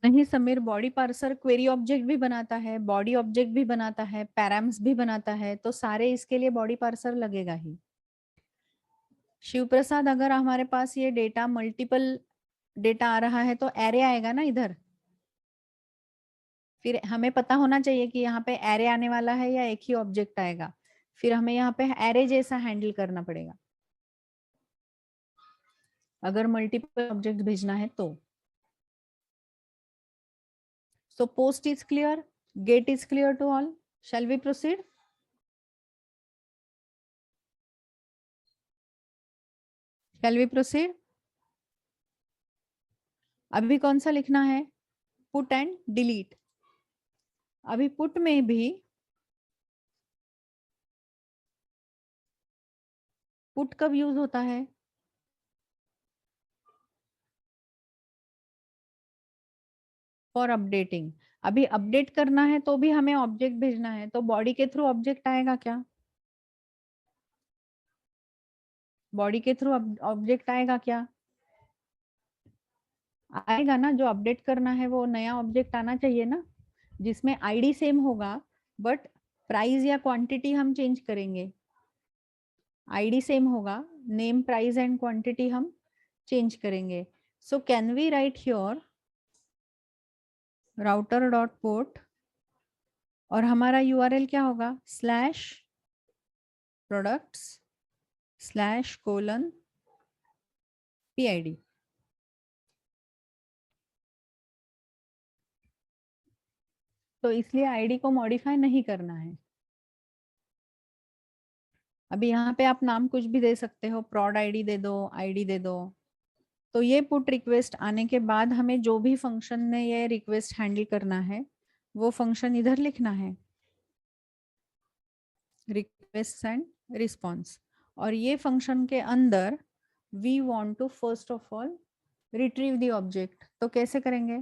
नहीं Sameer, body parser query object भी बनाता है, बॉडी ऑब्जेक्ट भी बनाता है, पैराम्स भी बनाता है, तो सारे इसके लिए बॉडी पार्सर लगेगा ही। शिव प्रसाद, अगर हमारे पास ये डेटा मल्टीपल डेटा आ रहा है तो एरे आएगा ना इधर, फिर हमें पता होना चाहिए कि यहाँ पे एरे आने वाला है या एक ही ऑब्जेक्ट आएगा, फिर हमें यहाँ पे एरे जैसा हैंडल करना पड़ेगा अगर मल्टीपल ऑब्जेक्ट भेजना है तो। So post is clear, get is clear to all. Shall we proceed? Shall we proceed? अभी कौन सा लिखना है? Put and delete. अभी put में भी put कब यूज होता है? For updating. अभी अपडेट करना है तो भी हमें ऑब्जेक्ट भेजना है, तो बॉडी के थ्रू ऑब्जेक्ट आएगा क्या? बॉडी के थ्रू ऑब्जेक्ट आएगा क्या? आएगा ना, जो अपडेट करना है वो नया ऑब्जेक्ट आना चाहिए ना, जिसमें आईडी सेम होगा बट प्राइस या क्वांटिटी हम चेंज करेंगे। आईडी सेम होगा, नेम प्राइस एंड क्वांटिटी हम चेंज करेंगे। So can we write here router dot port और हमारा यूआरएल क्या होगा? Slash products slash colon PID। तो इसलिए आईडी को मॉडिफाई नहीं करना है। अभी यहाँ पे आप नाम कुछ भी दे सकते हो, prod ID दे दो, ID दे दो। तो ये पुट रिक्वेस्ट आने के बाद हमें जो भी फंक्शन ने ये रिक्वेस्ट हैंडल करना है वो फंक्शन इधर लिखना है, रिक्वेस्ट एंड रिस्पॉन्स। और ये फंक्शन के अंदर we want to first of all retrieve the object. तो कैसे करेंगे?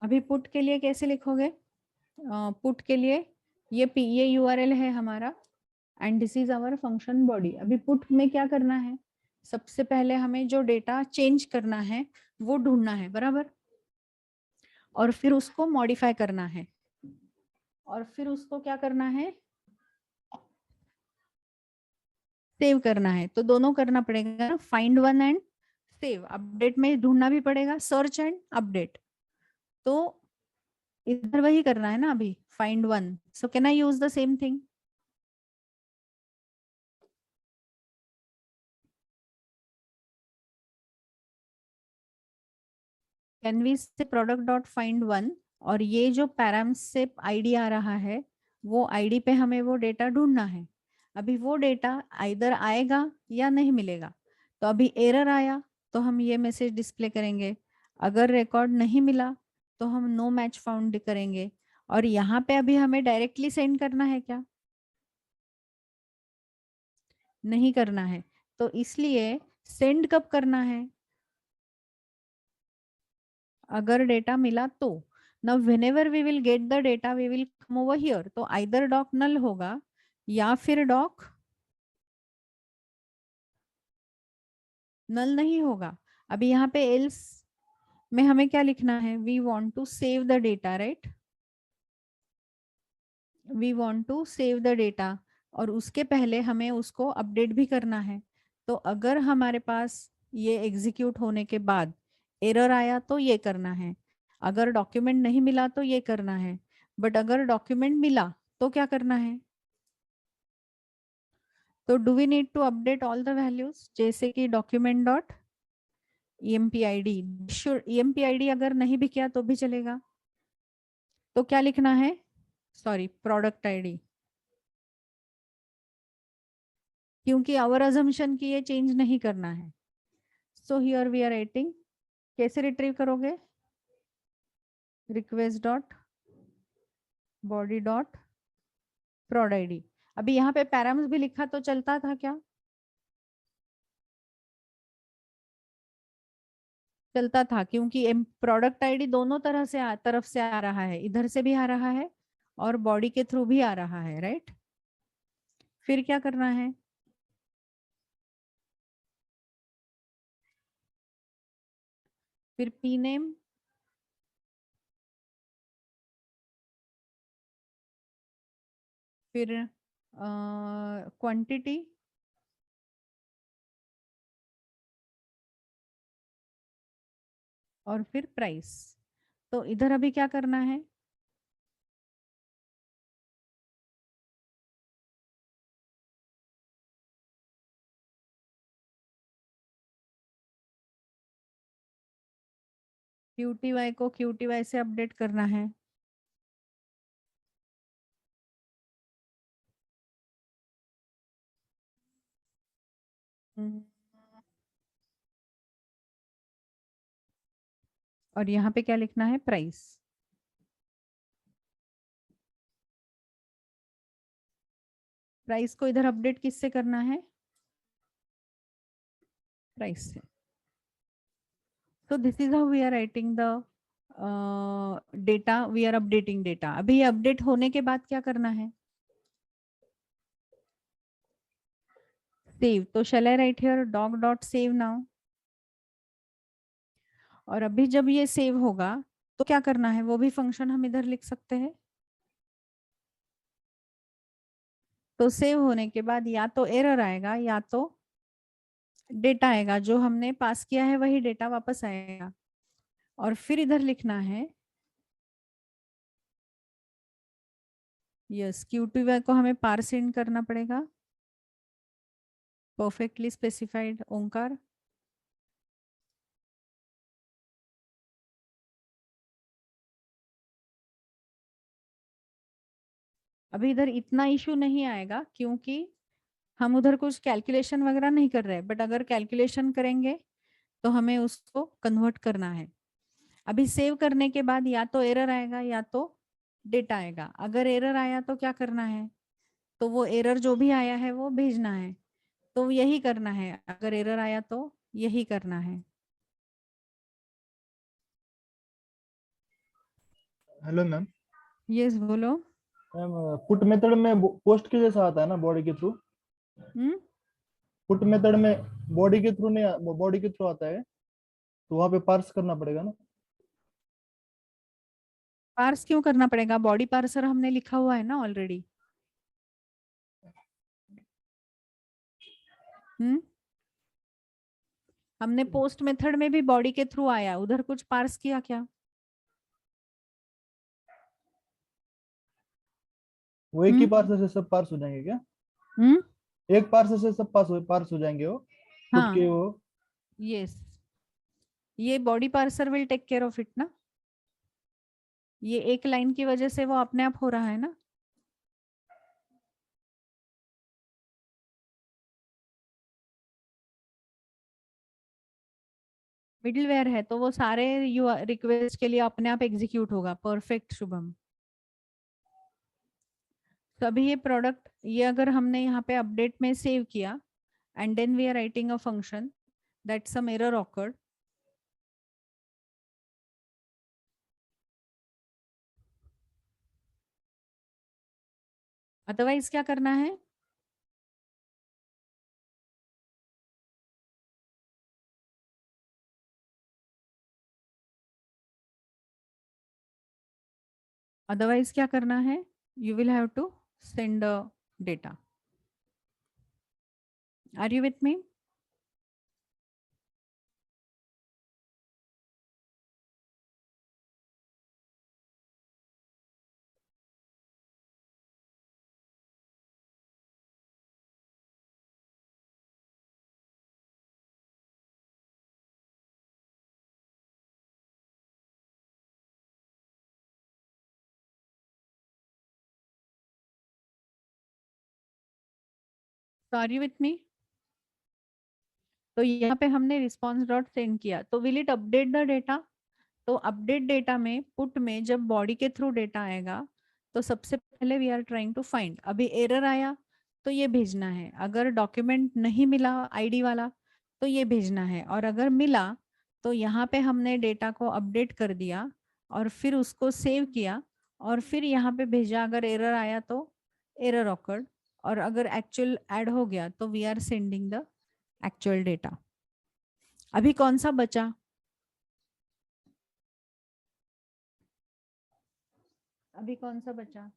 अभी पुट के लिए कैसे लिखोगे? पुट के लिए ये यूआरएल है हमारा and this is our function body. अभी पुट में क्या करना है? सबसे पहले हमें जो डेटा चेंज करना है वो ढूंढना है, बराबर, और फिर उसको मॉडिफाई करना है, और फिर उसको क्या करना है? सेव करना है। तो दोनों करना पड़ेगा ना, find one and save. Update में ढूंढना भी पड़ेगा, सर्च एंड अपडेट। तो इधर वही करना है ना अभी, find one. So can I use the same thing? Can we say product dot find one, और ये जो पैराम से आईडी आ रहा है वो आईडी पे हमें वो डेटा ढूंढना है। अभी वो डेटा इधर आएगा या नहीं मिलेगा। तो अभी एरर आया तो हम ये मैसेज डिस्प्ले करेंगे, अगर रिकॉर्ड नहीं मिला तो हम नो मैच फाउंड करेंगे। और यहाँ पे अभी हमें डायरेक्टली सेंड करना है क्या? नहीं करना है। तो इसलिए सेंड कब करना है? अगर डेटा मिला तो। Now whenever we will get the data we will come over here. तो आइदर डॉक नल होगा या फिर डॉक नल नहीं होगा। अभी यहाँ पे एल्स में हमें क्या लिखना है? We want to save the data, right? We want to save the data, और उसके पहले हमें उसको अपडेट भी करना है। तो अगर हमारे पास ये एग्जीक्यूट होने के बाद एरर आया तो ये करना है, अगर डॉक्यूमेंट नहीं मिला तो ये करना है, बट अगर डॉक्यूमेंट मिला तो क्या करना है? तो do we need to update all the values, जैसे कि डॉक्यूमेंट डॉट EMPID। EMPID अगर नहीं भी किया तो भी चलेगा। तो क्या लिखना है? सॉरी, प्रोडक्ट आईडी, क्योंकि आवर अजम्पशन की ये चेंज नहीं करना है। So here we are writing, कैसे रिट्रीव करोगे? Request dot body dot prod ID. अभी यहाँ पे पैराम्स भी लिखा तो चलता था क्या? चलता था, क्योंकि प्रोडक्ट आईडी दोनों तरफ से आ रहा है, इधर से भी आ रहा है और बॉडी के थ्रू भी आ रहा है, राइट। फिर क्या करना है, फिर पी नेम, फिर क्वांटिटी, और फिर प्राइस। तो इधर अभी क्या करना है, QTY को QTY से अपडेट करना है। हम्म, और यहाँ पे क्या लिखना है, प्राइस। प्राइस को इधर अपडेट किससे करना है, प्राइस से। So this is how we are writing the data, we are updating data। अभी ये अपडेट होने के बाद क्या करना है, सेव। तो shall I write here doc dot save now। और अभी जब ये सेव होगा तो क्या करना है, वो भी फंक्शन हम इधर लिख सकते हैं। तो सेव होने के बाद या तो एरर आएगा या तो डेटा आएगा, जो हमने पास किया है वही डेटा वापस आएगा। और फिर इधर लिखना है, यस, QTY को हमें पार्स इन करना पड़ेगा, परफेक्टली स्पेसिफाइड ओंकार। अभी इधर इतना इशू नहीं आएगा क्योंकि हम उधर कुछ कैलकुलेशन वगैरह नहीं कर रहे, बट अगर कैलकुलेशन करेंगे तो हमें उसको कन्वर्ट करना है। अभी सेव करने के बाद या तो एरर आएगा या तो डेटा आएगा। अगर एरर आया तो क्या करना है, तो वो एरर जो भी आया है वो भेजना है। तो यही करना है, अगर एरर आया तो यही करना है। Hello ma'am. यस बोलो। मैम पुट मेथड में पोस्ट के जैसा आता है ना, बॉडी के थ्रू। हम्म, पुट मेथड में बॉडी के थ्रू नहीं, बॉडी के थ्रू आता है, तो वहां पे पार्स करना पड़ेगा ना। पार्स क्यों करना पड़ेगा, बॉडी पार्सर हमने लिखा हुआ है ना ऑलरेडी। हम्म, हमने पोस्ट मेथड में भी बॉडी के थ्रू आया, उधर कुछ पार्स किया क्या। वो एक ही पार्सर से सब पार्स हो जाएंगे क्या? हम्म, एक पार्सर से सब पार्स हो जाएंगे वो पुट हाँ, के वो। यस, ये body parser will take care of it ना। ये एक लाइन की वजह से वो अपने आप हो रहा है ना। मिडिलवेयर है तो वो सारे रिक्वेस्ट के लिए अपने आप एग्जीक्यूट होगा। परफेक्ट शुभम। तो अभी ये प्रोडक्ट, ये अगर हमने यहाँ पे अपडेट में सेव किया and then we are writing a function that some error occurred. Otherwise क्या करना है, अदरवाइज क्या करना है, you will have to send data. Are you with me. तो आर यू विथ मी। तो यहाँ पे हमने रिस्पॉन्स डॉट सेंड किया, तो will it update the data. तो अपडेट डेटा में पुट में जब बॉडी के थ्रू डेटा आएगा तो सबसे पहले we are trying to find. अभी एरर आया तो ये भेजना है, अगर डॉक्यूमेंट नहीं मिला आईडी वाला तो ये भेजना है, और अगर मिला तो यहाँ पे हमने डेटा को अपडेट कर दिया और फिर उसको सेव किया और फिर यहाँ पे भेजा। अगर एरर आया तो एरर ऑकर्ड, और अगर एक्चुअल ऐड हो गया तो we are sending the actual data. अभी कौन सा बचा? अभी कौन सा बचा?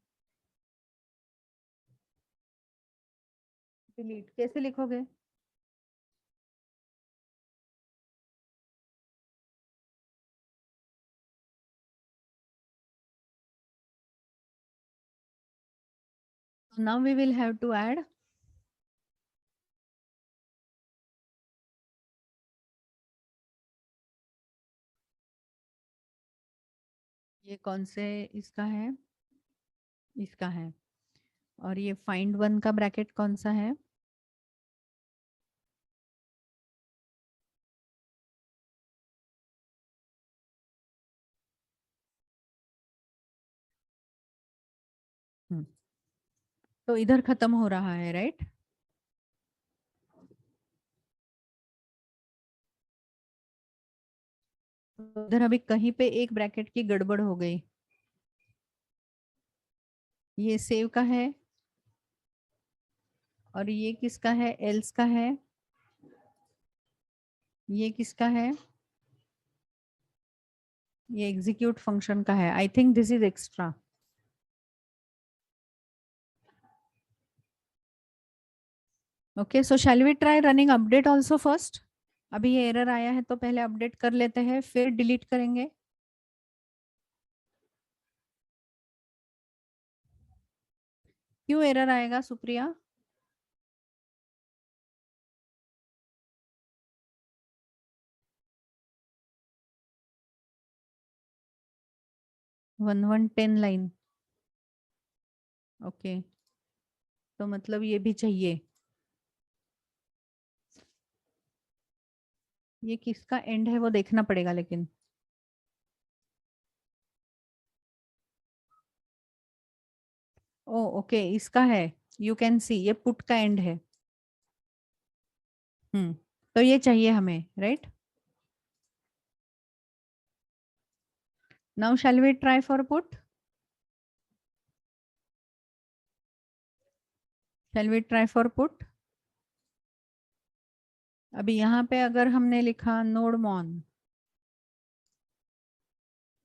डिलीट कैसे लिखोगे? Now we will have to add ये कौन से इसका है? इसका है। और ये फाइंड वन का ब्रैकेट कौन सा है? तो इधर खत्म हो रहा है, राइट? तो इधर अभी कहीं पे एक ब्रैकेट की गड़बड़ हो गई। ये सेव का है और ये किसका है? एल्स का है। ये किसका है? ये एग्जीक्यूट फंक्शन का है। I think this is extra. Okay, so shall we try running update also first? अभी ये एरर आया है तो पहले अपडेट कर लेते हैं, फिर डिलीट करेंगे। क्यों एरर आएगा सुप्रिया? One 10 line. ओके, तो मतलब ये भी चाहिए। ये किसका एंड है वो देखना पड़ेगा लेकिन। ओ ओके, इसका है। यू कैन सी ये पुट का एंड है। तो ये चाहिए हमें, right? Now shall we try for put? Shall we try for put? अभी यहाँ पे अगर हमने लिखा नोडमॉन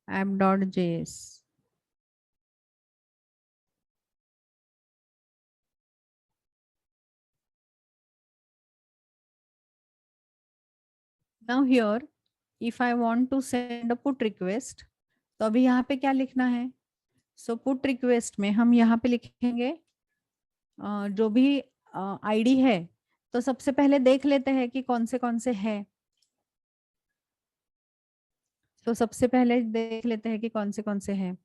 app.js, now here if I want to send a put request, तो अभी यहाँ पे क्या लिखना है? सो पुट रिक्वेस्ट में हम यहाँ पे लिखेंगे जो भी आईडी है। तो सबसे पहले देख लेते हैं कि कौन से है। तो सबसे पहले देख लेते हैं कि कौन से हैं।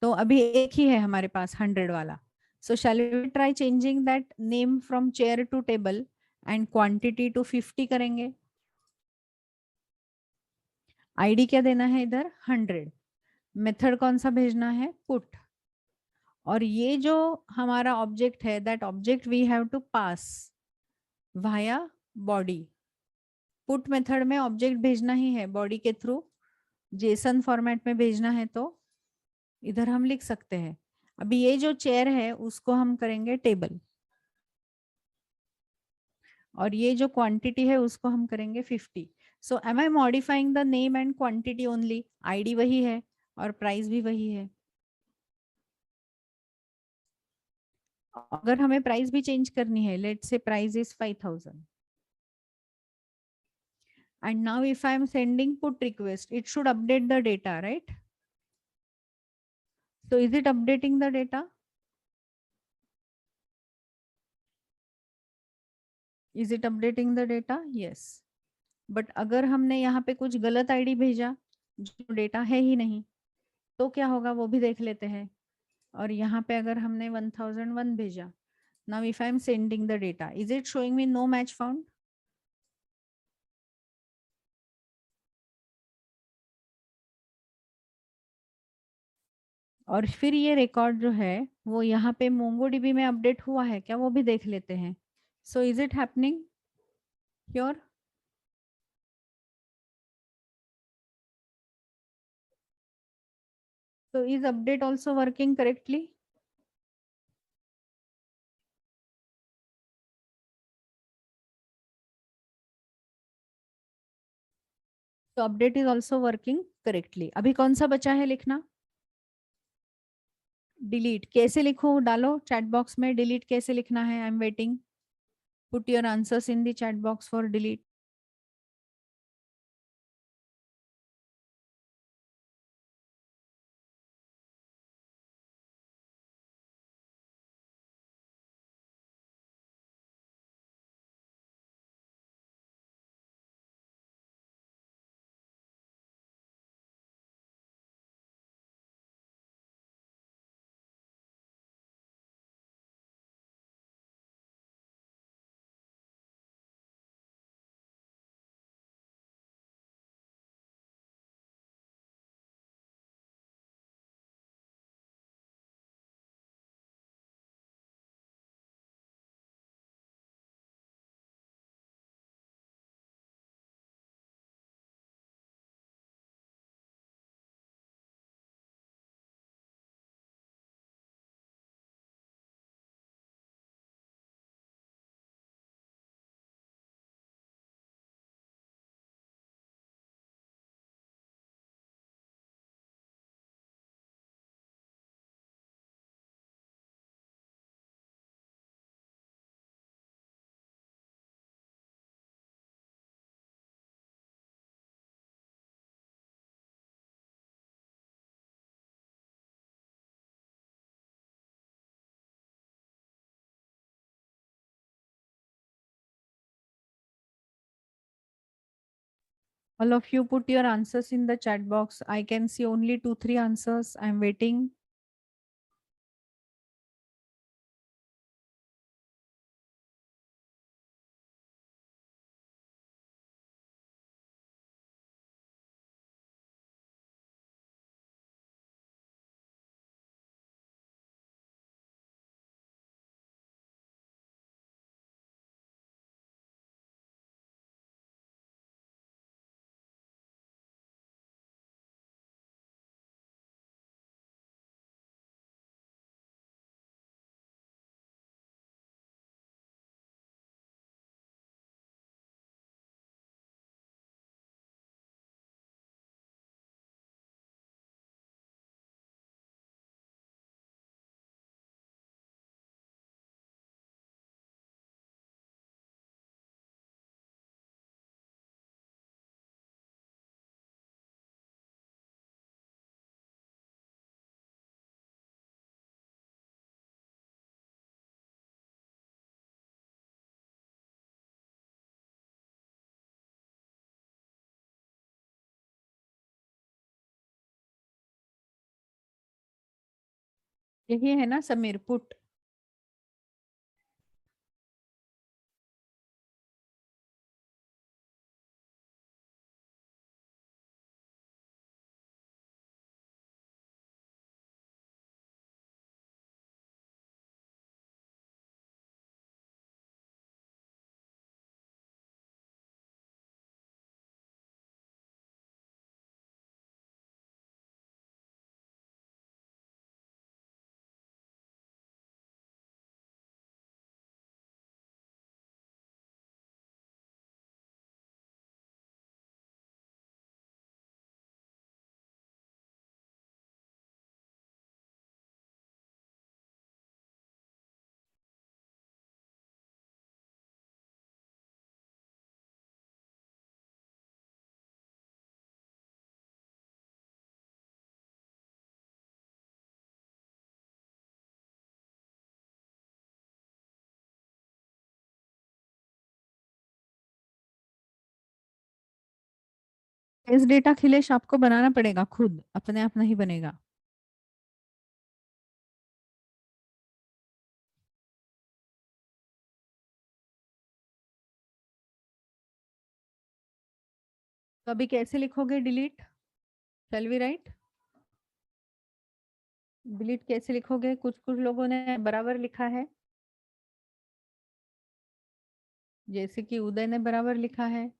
तो अभी एक ही है हमारे पास 100 वाला। So shall we try changing that name from chair to table and quantity to 50 करेंगे। आईडी क्या देना है इधर? 100। मेथड कौन सा भेजना है? पुट। और ये जो हमारा ऑब्जेक्ट है, that object we have to pass via body. Put method में ऑब्जेक्ट भेजना ही है बॉडी के थ्रू। जेसन फॉर्मेट में भेजना है तो इधर हम लिख सकते हैं। अभी ये जो चेयर है उसको हम करेंगे टेबल, और ये जो क्वांटिटी है उसको हम करेंगे 50। So am I modifying the name and quantity only? ID वही है और प्राइस भी वही है। अगर हमें प्राइस भी चेंज करनी है, let's say price is 5000, and now if I am sending put request, it should update the data, right? So is it updating the data? Is it updating the data? Yes. But अगर हमने यहाँ पे कुछ गलत ID भेजा जो data है ही नहीं, तो क्या होगा वो भी देख लेते हैं। और यहाँ पे अगर हमने 1001 भेजा, now if I am sending the data, is it showing me no match found? और फिर ये रिकॉर्ड जो है वो यहाँ पे मोंगोडीबी में अपडेट हुआ है क्या, वो भी देख लेते हैं। सो is it happening? Sure? So is update also working correctly? So update is also working correctly. अभी कौन सा बचा है लिखना? डिलीट कैसे लिखो, डालो चैट बॉक्स में, डिलीट कैसे लिखना है? आई am waiting. Put your answers in the chat box for delete. All of you put your answers in the chat box. I can see only 2-3 answers. I am waiting. यही है ना Sameer, put. Test data Khilesh आपको बनाना पड़ेगा खुद, अपने आप नहीं बनेगा. तो अभी कैसे लिखोगे delete? Shall we write? Delete कैसे लिखोगे? कुछ कुछ लोगों ने बराबर लिखा है, जैसे कि उदय ने बराबर लिखा है.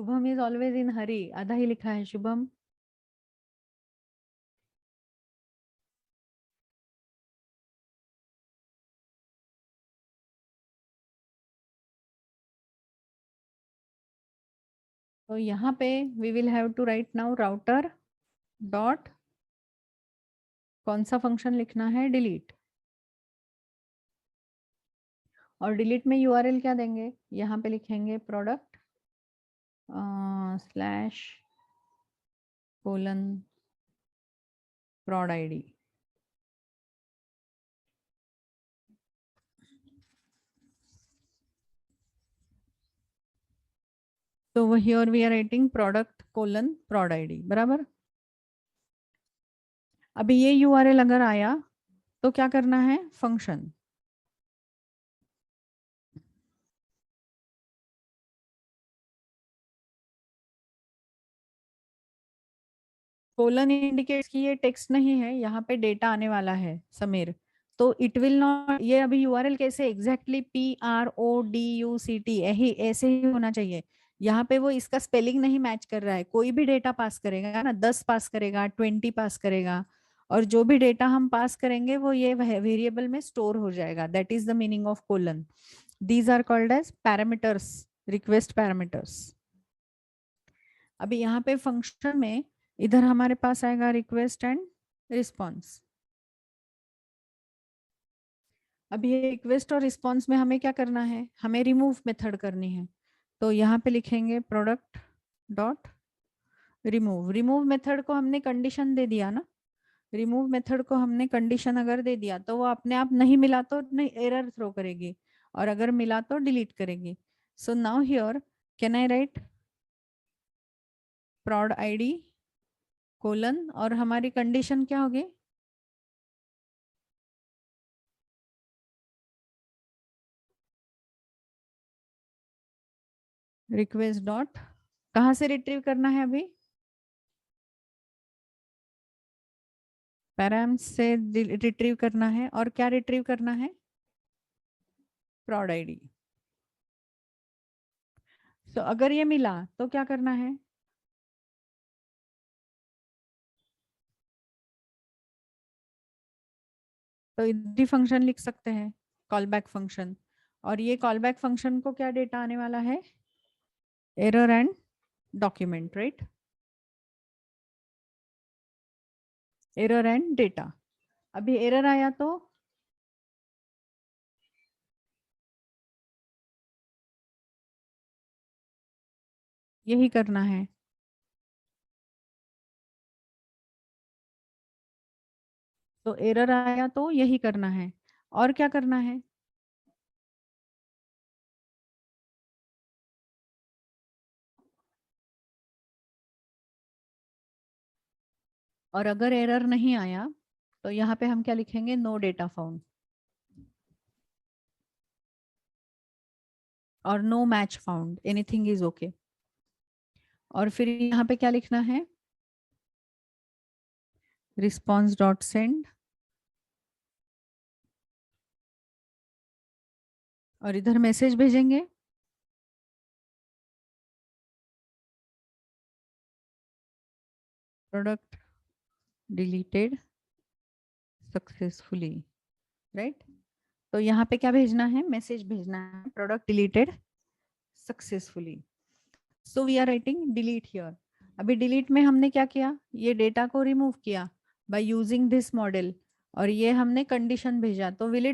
Shubham is always in hurry, आधा ही लिखा है शुभम। तो यहाँ पे we will have to write now router dot, कौन सा फंक्शन लिखना है, डिलीट। और डिलीट में यूआरएल क्या देंगे, यहाँ पे लिखेंगे product slash colon prod id। तो here we are writing product colon prod id, बराबर। अभी ये यूआरएल अगर आया तो क्या करना है, फंक्शन कोलन इंडिकेट्स कि ये टेक्स्ट नहीं है, यहाँ पे डेटा आने वाला है समीर। तो इट विल नॉट, ये अभी यूआरएल कैसे एग्जैक्टली PRODUCT यही ऐसे ही होना चाहिए। यहाँ पे वो इसका स्पेलिंग नहीं मैच कर रहा है, कोई भी डेटा पास करेगा ना, 10 पास करेगा, 20 पास करेगा, और जो भी डेटा हम पास करेंगे वो ये वेरिएबल में स्टोर हो जाएगा। That is the meaning of colon. These are called as parameters, request parameters. अभी यहाँ पे फंक्शन में इधर हमारे पास आएगा रिक्वेस्ट एंड रिस्पॉन्स। अभी ये रिक्वेस्ट और रिस्पॉन्स में हमें क्या करना है, हमें रिमूव मेथड करनी है। तो यहाँ पे लिखेंगे product dot remove. Remove method को हमने कंडीशन दे दिया ना, रिमूव मेथड को हमने कंडीशन अगर दे दिया तो वो अपने आप नहीं मिला तो नहीं एरर थ्रो करेगी, और अगर मिला तो डिलीट करेगी। सो now here can I right prod id colon, और हमारी कंडीशन क्या होगी, रिक्वेस्ट डॉट, कहाँ से रिट्रीव करना है, अभी पैराम्स से रिट्रीव करना है। और क्या रिट्रीव करना है, prod id। तो अगर ये मिला तो क्या करना है, तो इधर फंक्शन लिख सकते हैं कॉल बैक फंक्शन। और ये कॉल बैक फंक्शन को क्या डेटा आने वाला है, error and document, right, error and data. अभी एरर आया तो यही करना है, तो एरर आया तो यही करना है। और क्या करना है, और अगर एरर नहीं आया तो यहाँ पे हम क्या लिखेंगे, नो डेटा फाउंड, और no match found, anything is okay. और फिर यहाँ पे क्या लिखना है, रिस्पॉन्स डॉट सेंड, और इधर मैसेज भेजेंगे प्रोडक्ट डिलीटेड सक्सेसफुली, राइट। तो यहाँ पे क्या भेजना है, मैसेज भेजना है, product deleted successfully. So we are writing delete here. अभी डिलीट में हमने क्या किया, ये डेटा को रिमूव किया बाय यूजिंग दिस मॉडल, और ये हमने कंडीशन भेजा, तो will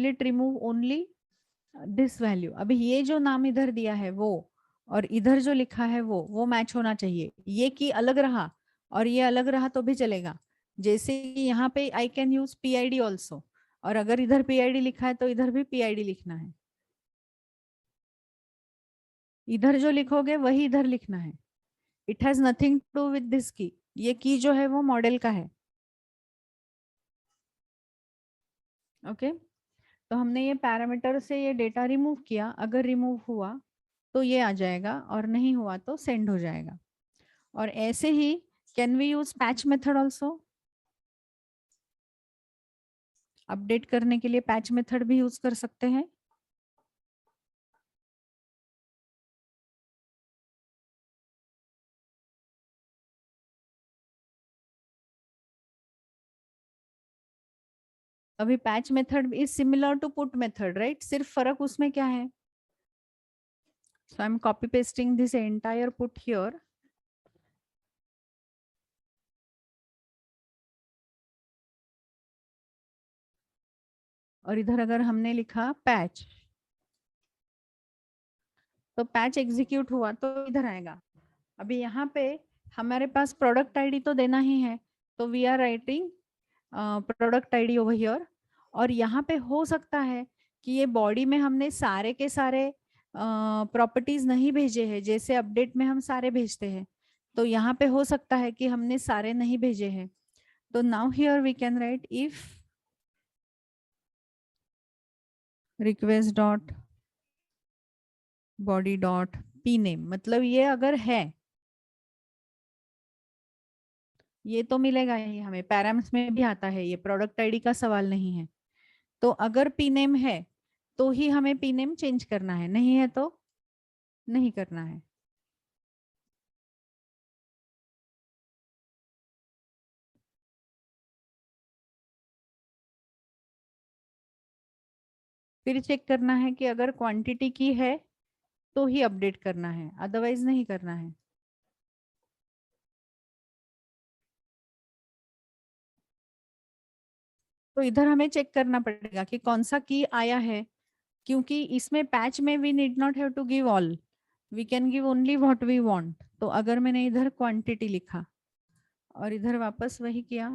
it remove only this value. अभी ये जो नाम इधर दिया है वो, और इधर जो लिखा है वो मैच होना चाहिए। ये की अलग रहा और ये अलग रहा तो भी चलेगा। जैसे कि यहाँ पे I can use PID also, और अगर इधर PID लिखा है तो इधर भी PID लिखना है, इधर जो लिखोगे वही इधर लिखना है। It has nothing to do with this key, ये की जो है वो मॉडल का है, ओके। तो हमने ये पैरामीटर से ये डेटा रिमूव किया, अगर रिमूव हुआ तो ये आ जाएगा, और नहीं हुआ तो सेंड हो जाएगा। और ऐसे ही can we use patch method also, update करने के लिए पैच मेथड भी यूज कर सकते हैं। अभी patch method is similar to put method, right? सिर्फ फर्क उसमें क्या है? So I'm copy pasting this entire put here. और इधर अगर हमने लिखा पैच, तो पैच एग्जीक्यूट हुआ तो इधर आएगा। अभी यहाँ पे हमारे पास प्रोडक्ट आईडी तो देना ही है, तो we are writing product ID over here. और यहाँ पे हो सकता है कि ये बॉडी में हमने सारे के सारे प्रॉपर्टीज नहीं भेजे हैं, जैसे अपडेट में हम सारे भेजते हैं, तो यहाँ पे हो सकता है कि हमने सारे नहीं भेजे हैं। तो now here we can write if request dot body dot P name, मतलब ये अगर है, ये तो मिलेगा ही हमें, पैराम्स में भी आता है, ये प्रोडक्ट आईडी का सवाल नहीं है। तो अगर पी नेम है तो ही हमें पी नेम चेंज करना है, नहीं है तो नहीं करना है। फिर चेक करना है कि अगर क्वांटिटी की है तो ही अपडेट करना है, अदरवाइज नहीं करना है। तो इधर हमें चेक करना पड़ेगा कि कौन सा की आया है, क्योंकि इसमें पैच में we need not have to give all, we can give only what we want. तो अगर मैंने इधर क्वांटिटी लिखा और इधर वापस वही किया,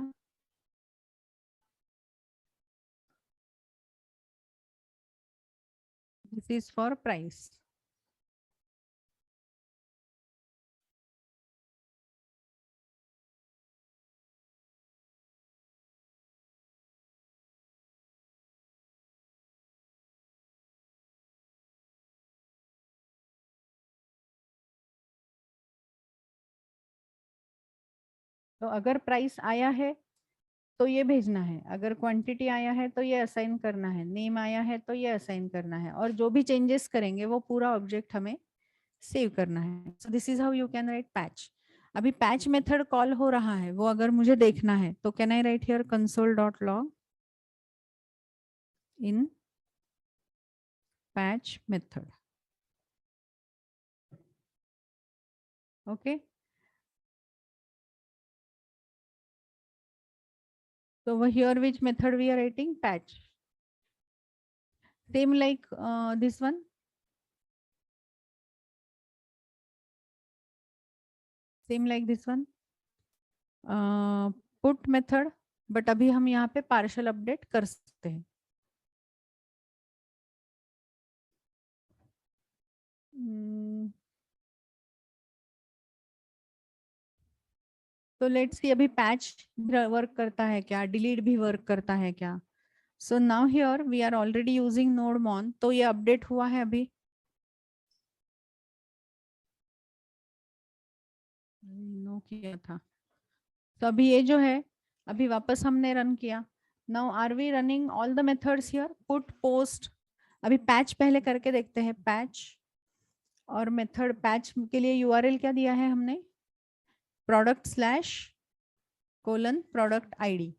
दिस इज फॉर प्राइस, तो अगर प्राइस आया है तो ये भेजना है, अगर क्वांटिटी आया है तो ये असाइन करना है, नेम आया है तो ये असाइन करना है, और जो भी चेंजेस करेंगे वो पूरा ऑब्जेक्ट हमें सेव करना है। सो this is how you can write patch. अभी पैच मेथड कॉल हो रहा है, वो अगर मुझे देखना है तो can I right here console dot log in patch method. Okay, so over here which method we are writing? Patch. Same like this one, same like this one, put method, but अभी हम यहाँ पे partial update कर सकते हैं। तो let's see अभी patch work करता है क्या, डिलीट भी वर्क करता है क्या। So now here we are already using nodemon, तो ये अपडेट हुआ है अभी, नो किया था। तो अभी ये जो है, अभी वापस हमने रन किया। Now are we running all the methods here, put post. अभी पैच पहले करके देखते हैं, पैच और मेथड। पैच के लिए यूआरएल क्या दिया है हमने, product slash colon product ID.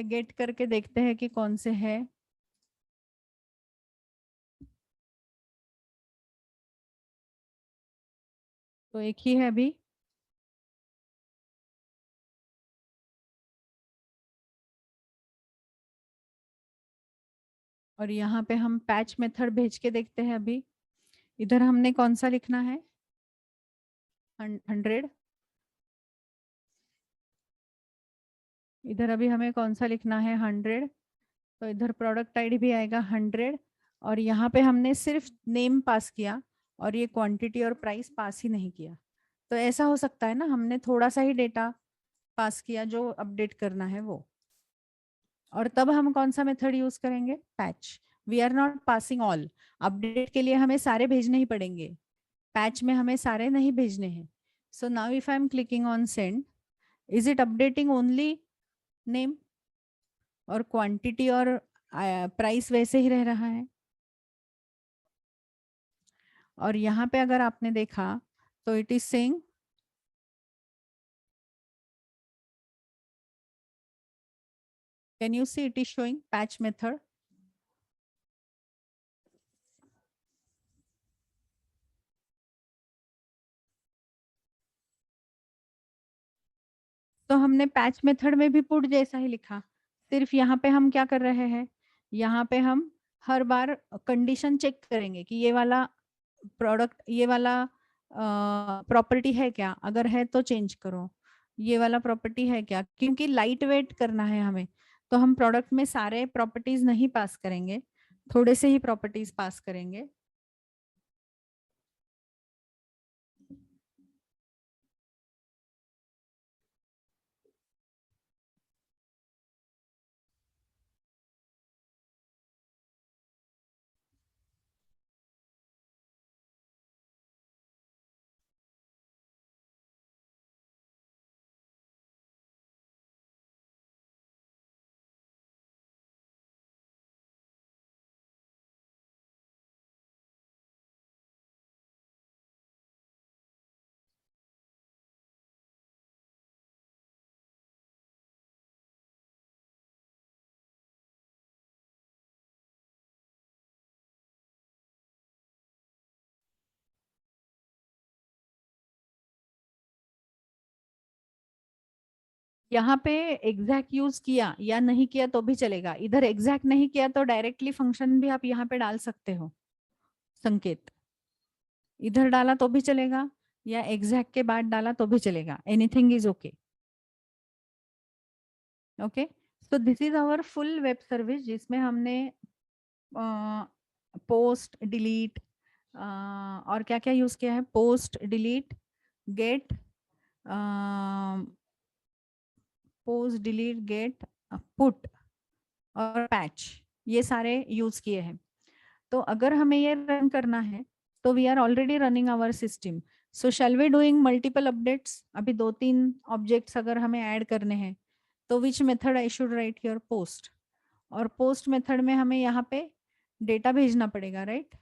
Get करके देखते हैं कि कौन से है। तो एक ही है अभी, और यहाँ पे हम पैच मेथड भेज के देखते हैं। अभी इधर हमने कौन सा लिखना है, 100। इधर अभी हमें कौन सा लिखना है, 100। तो इधर प्रोडक्ट आईडी भी आएगा 100, और यहाँ पे हमने सिर्फ नेम पास किया और ये क्वांटिटी और प्राइस पास ही नहीं किया। तो ऐसा हो सकता है ना, हमने थोड़ा सा ही डेटा पास किया जो अपडेट करना है वो, और तब हम कौन सा मेथड यूज करेंगे, patch. We are not passing all, update के लिए हमें सारे भेजने ही पड़ेंगे, पैच में हमें सारे नहीं भेजने हैं। So now if I am clicking on send, is it updating only name, और क्वांटिटी और प्राइस वैसे ही रह रहा है। और यहाँ पे अगर आपने देखा तो it is saying can you see it is showing patch method. तो हमने पैच मेथड में भी पुट जैसा ही लिखा, सिर्फ यहाँ पे हम क्या कर रहे हैं, यहाँ पे हम हर बार कंडीशन चेक करेंगे कि ये वाला प्रोडक्ट, ये वाला प्रॉपर्टी है क्या, अगर है तो चेंज करो, ये वाला प्रॉपर्टी है क्या, क्योंकि लाइट वेट करना है हमें, तो हम प्रोडक्ट में सारे प्रॉपर्टीज नहीं पास करेंगे, थोड़े से ही प्रॉपर्टीज पास करेंगे. यहाँ पे एग्जैक्ट यूज किया या नहीं किया तो भी चलेगा, इधर एग्जैक्ट नहीं किया तो डायरेक्टली फंक्शन भी आप यहाँ पे डाल सकते हो, संकेत इधर डाला तो भी चलेगा या एग्जैक्ट के बाद डाला तो भी चलेगा, anything is okay. Okay, so this is our full web service जिसमें हमने पोस्ट डिलीट और क्या क्या यूज किया है, post delete get, post delete get put और पैच, ये सारे यूज किए हैं. तो अगर हमें ये रन करना है तो we are already running our system, so shall we doing multiple updates. अभी 2-3 ऑब्जेक्ट्स अगर हमें ऐड करने हैं तो which method I should write here, post, और पोस्ट मेथड में हमें यहाँ पे डेटा भेजना पड़ेगा, राइट.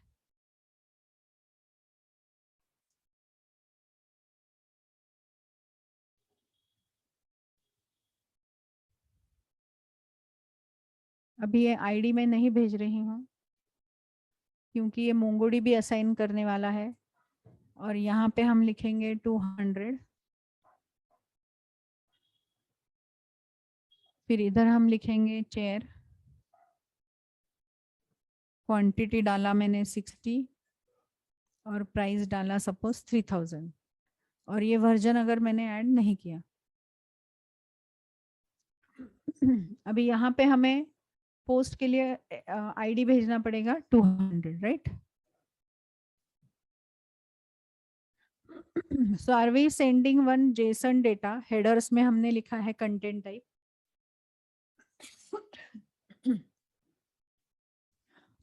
अभी ये आईडी में नहीं भेज रही हूँ क्योंकि ये मोंगोडी भी असाइन करने वाला है, और यहाँ पे हम लिखेंगे 200, फिर इधर हम लिखेंगे चेयर, क्वांटिटी डाला मैंने 60 और प्राइस डाला सपोज 3000, और ये वर्जन अगर मैंने ऐड नहीं किया. अभी यहाँ पे हमें पोस्ट के लिए आईडी भेजना पड़ेगा 200, right. So are we sending one JSON data, headers में हमने लिखा है कंटेंट टाइप.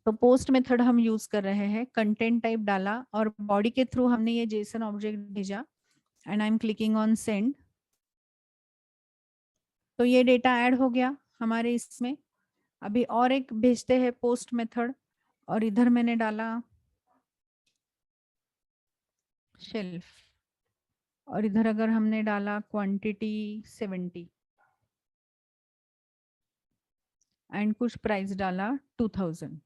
तो पोस्ट मेथड हम यूज कर रहे हैं, कंटेंट टाइप डाला और बॉडी के थ्रू हमने ये जेसन ऑब्जेक्ट भेजा and I am clicking on send. तो ये डेटा ऐड हो गया हमारे इसमें. अभी और एक भेजते हैं पोस्ट मेथड, और इधर मैंने डाला शेल्फ, और इधर अगर हमने डाला क्वांटिटी 70 एंड कुछ प्राइस डाला 2000.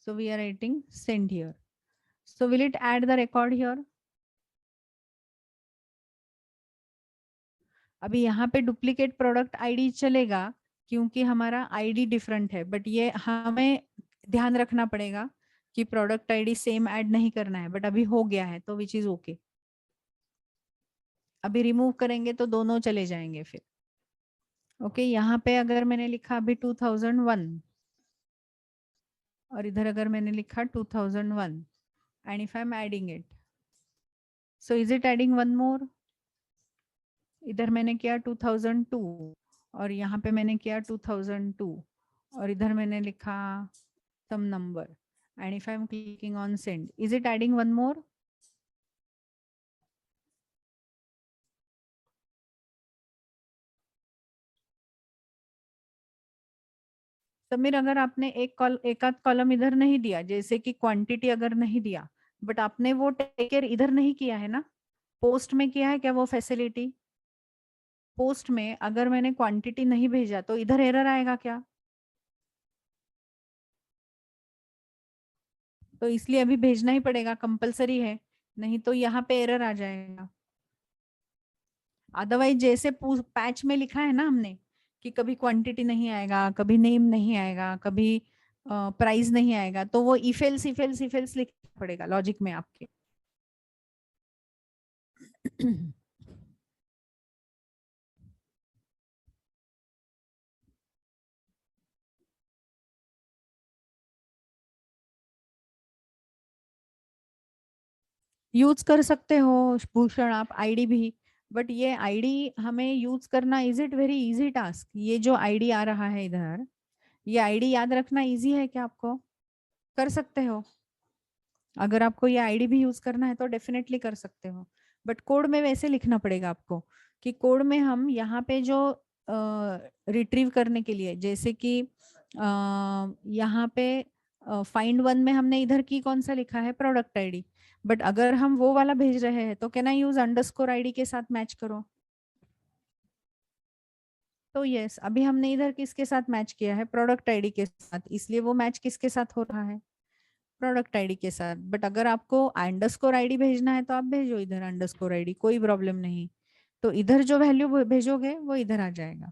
So we are writing send here. So will it add the record here? अभी यहाँ पे डुप्लीकेट प्रोडक्ट आईडी चलेगा क्योंकि हमारा आईडी डिफरेंट है, बट ये हमें ध्यान रखना पड़ेगा कि प्रोडक्ट आईडी सेम ऐड नहीं करना है, बट अभी हो गया है तो विच इज ओके. अभी रिमूव करेंगे तो दोनों चले जाएंगे फिर. ओके, यहाँ पे अगर मैंने लिखा अभी 2001 और इधर अगर मैंने लिखा 2001 and if I am adding it, so is it adding one more. इधर मैंने किया 2002 और यहाँ पे मैंने किया 2002 और इधर मैंने लिखा some number and if I am clicking on send, is it adding one more? Sameer, अगर आपने एक आध कॉलम इधर नहीं दिया, जैसे कि क्वांटिटी अगर नहीं दिया, बट आपने वो टेक केयर इधर नहीं किया है ना, पोस्ट में किया है क्या वो फैसिलिटी? पोस्ट में अगर मैंने क्वांटिटी नहीं भेजा तो इधर एरर आएगा क्या? तो इसलिए अभी भेजना ही पड़ेगा, कंपलसरी है, नहीं तो यहाँ पे एरर आ जाएगा। अदरवाइज जैसे पैच में लिखा है ना हमने कि कभी क्वांटिटी नहीं आएगा, कभी नेम नहीं आएगा, कभी प्राइस नहीं आएगा, तो वो इफेल्स इफेल्स इफेल्स लिखना पड़ेगा लॉजिक में आपके। यूज कर सकते हो भूषण आप आईडी भी, बट ये आईडी हमें यूज करना, is it very easy task? ये जो आईडी आ रहा है इधर, ये आईडी याद रखना इजी है क्या आपको? कर सकते हो? अगर आपको ये आईडी भी यूज करना है तो डेफिनेटली कर सकते हो, बट कोड में वैसे लिखना पड़ेगा आपको कि कोड में हम यहाँ पे जो रिट्रीव करने के लिए, जैसे कि यहाँ पे फाइंड वन में हमने इधर की कौन सा लिखा है, प्रोडक्ट आईडी, बट अगर हम वो वाला भेज रहे हैं तो can I use underscore ID के साथ मैच करो? तो यस, अभी हमने इधर किसके साथ मैच किया है, प्रोडक्ट आईडी के साथ, इसलिए वो मैच किसके साथ हो रहा है, प्रोडक्ट आईडी के साथ। बट अगर आपको अंडरस्कोर आईडी भेजना है तो आप भेजो इधर अंडरस्कोर आईडी, कोई प्रॉब्लम नहीं। तो इधर जो वैल्यू भेजोगे वो इधर आ जाएगा।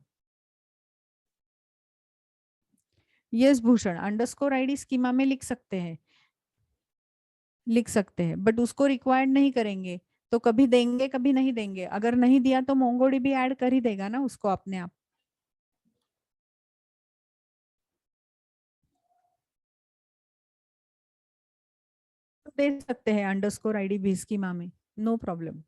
Yes Bhushan, underscore ID schema में लिख सकते हैं, लिख सकते हैं, बट उसको रिक्वायर्ड नहीं करेंगे, तो कभी देंगे कभी नहीं देंगे। अगर नहीं दिया तो मोंगोडीबी ऐड कर ही देगा ना उसको अपने आप। तो दे सकते हैं अंडरस्कोर आईडी भी स्कीमा में, नो प्रॉब्लम।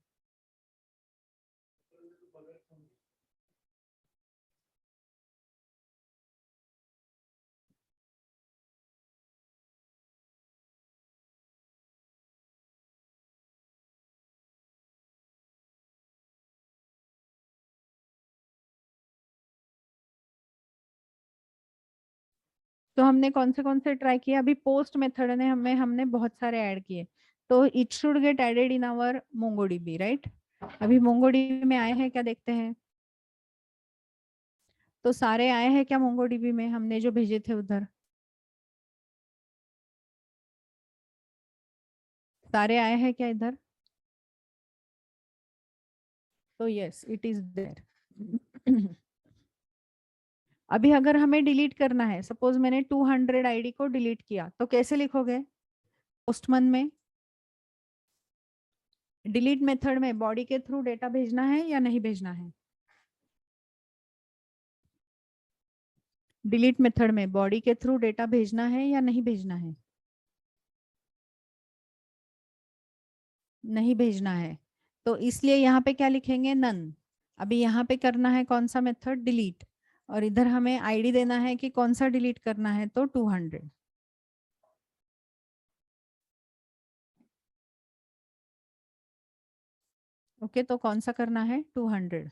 तो हमने कौन से ट्राई किए? अभी पोस्ट मेथड ने हमने बहुत सारे ऐड किए, तो it should get added in our MongoDB, right? अभी मोंगोडीबी में आए हैं क्या, देखते हैं। तो सारे आए हैं क्या मोंगोडीबी में, हमने जो भेजे थे उधर सारे आए हैं क्या इधर? तो यस, इट इज देयर। अभी अगर हमें डिलीट करना है, सपोज मैंने 200 आईडी को डिलीट किया, तो कैसे लिखोगे पोस्टमैन में? डिलीट मेथड में बॉडी के थ्रू डेटा भेजना है या नहीं भेजना है? डिलीट मेथड में बॉडी के थ्रू डेटा भेजना है या नहीं भेजना है? नहीं भेजना है, तो इसलिए यहाँ पे क्या लिखेंगे, नन। अभी यहाँ पे करना है कौन सा मेथड, डिलीट, और इधर हमें आईडी देना है कि कौन सा डिलीट करना है, तो 200। ओके, तो कौन सा करना है, 200।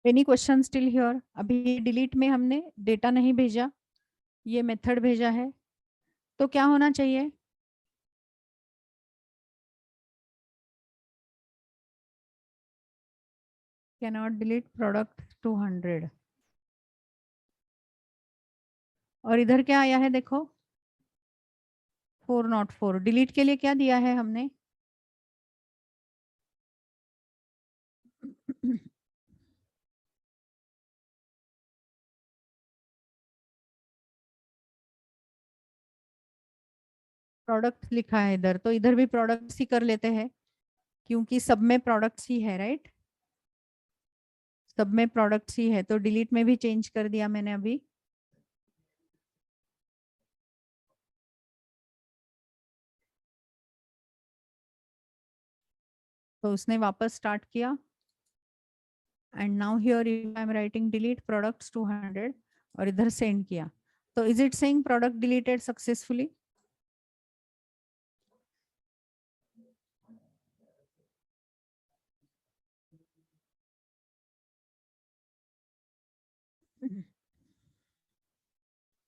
Any question still here? अभी डिलीट में हमने डेटा नहीं भेजा, ये मेथड भेजा है, तो क्या होना चाहिए? Cannot delete product 200। और इधर क्या आया है देखो, 404। डिलीट के लिए क्या दिया है हमने? प्रोडक्ट लिखा है इधर, तो इधर भी प्रोडक्ट्स ही कर लेते हैं, क्योंकि सब में प्रोडक्ट्स ही है, राइट? सब में प्रोडक्ट्स ही है, तो डिलीट में भी चेंज कर दिया मैंने अभी। तो उसने वापस स्टार्ट किया and now here I am writing delete products 200 और इधर सेंड किया। तो is it saying product deleted successfully?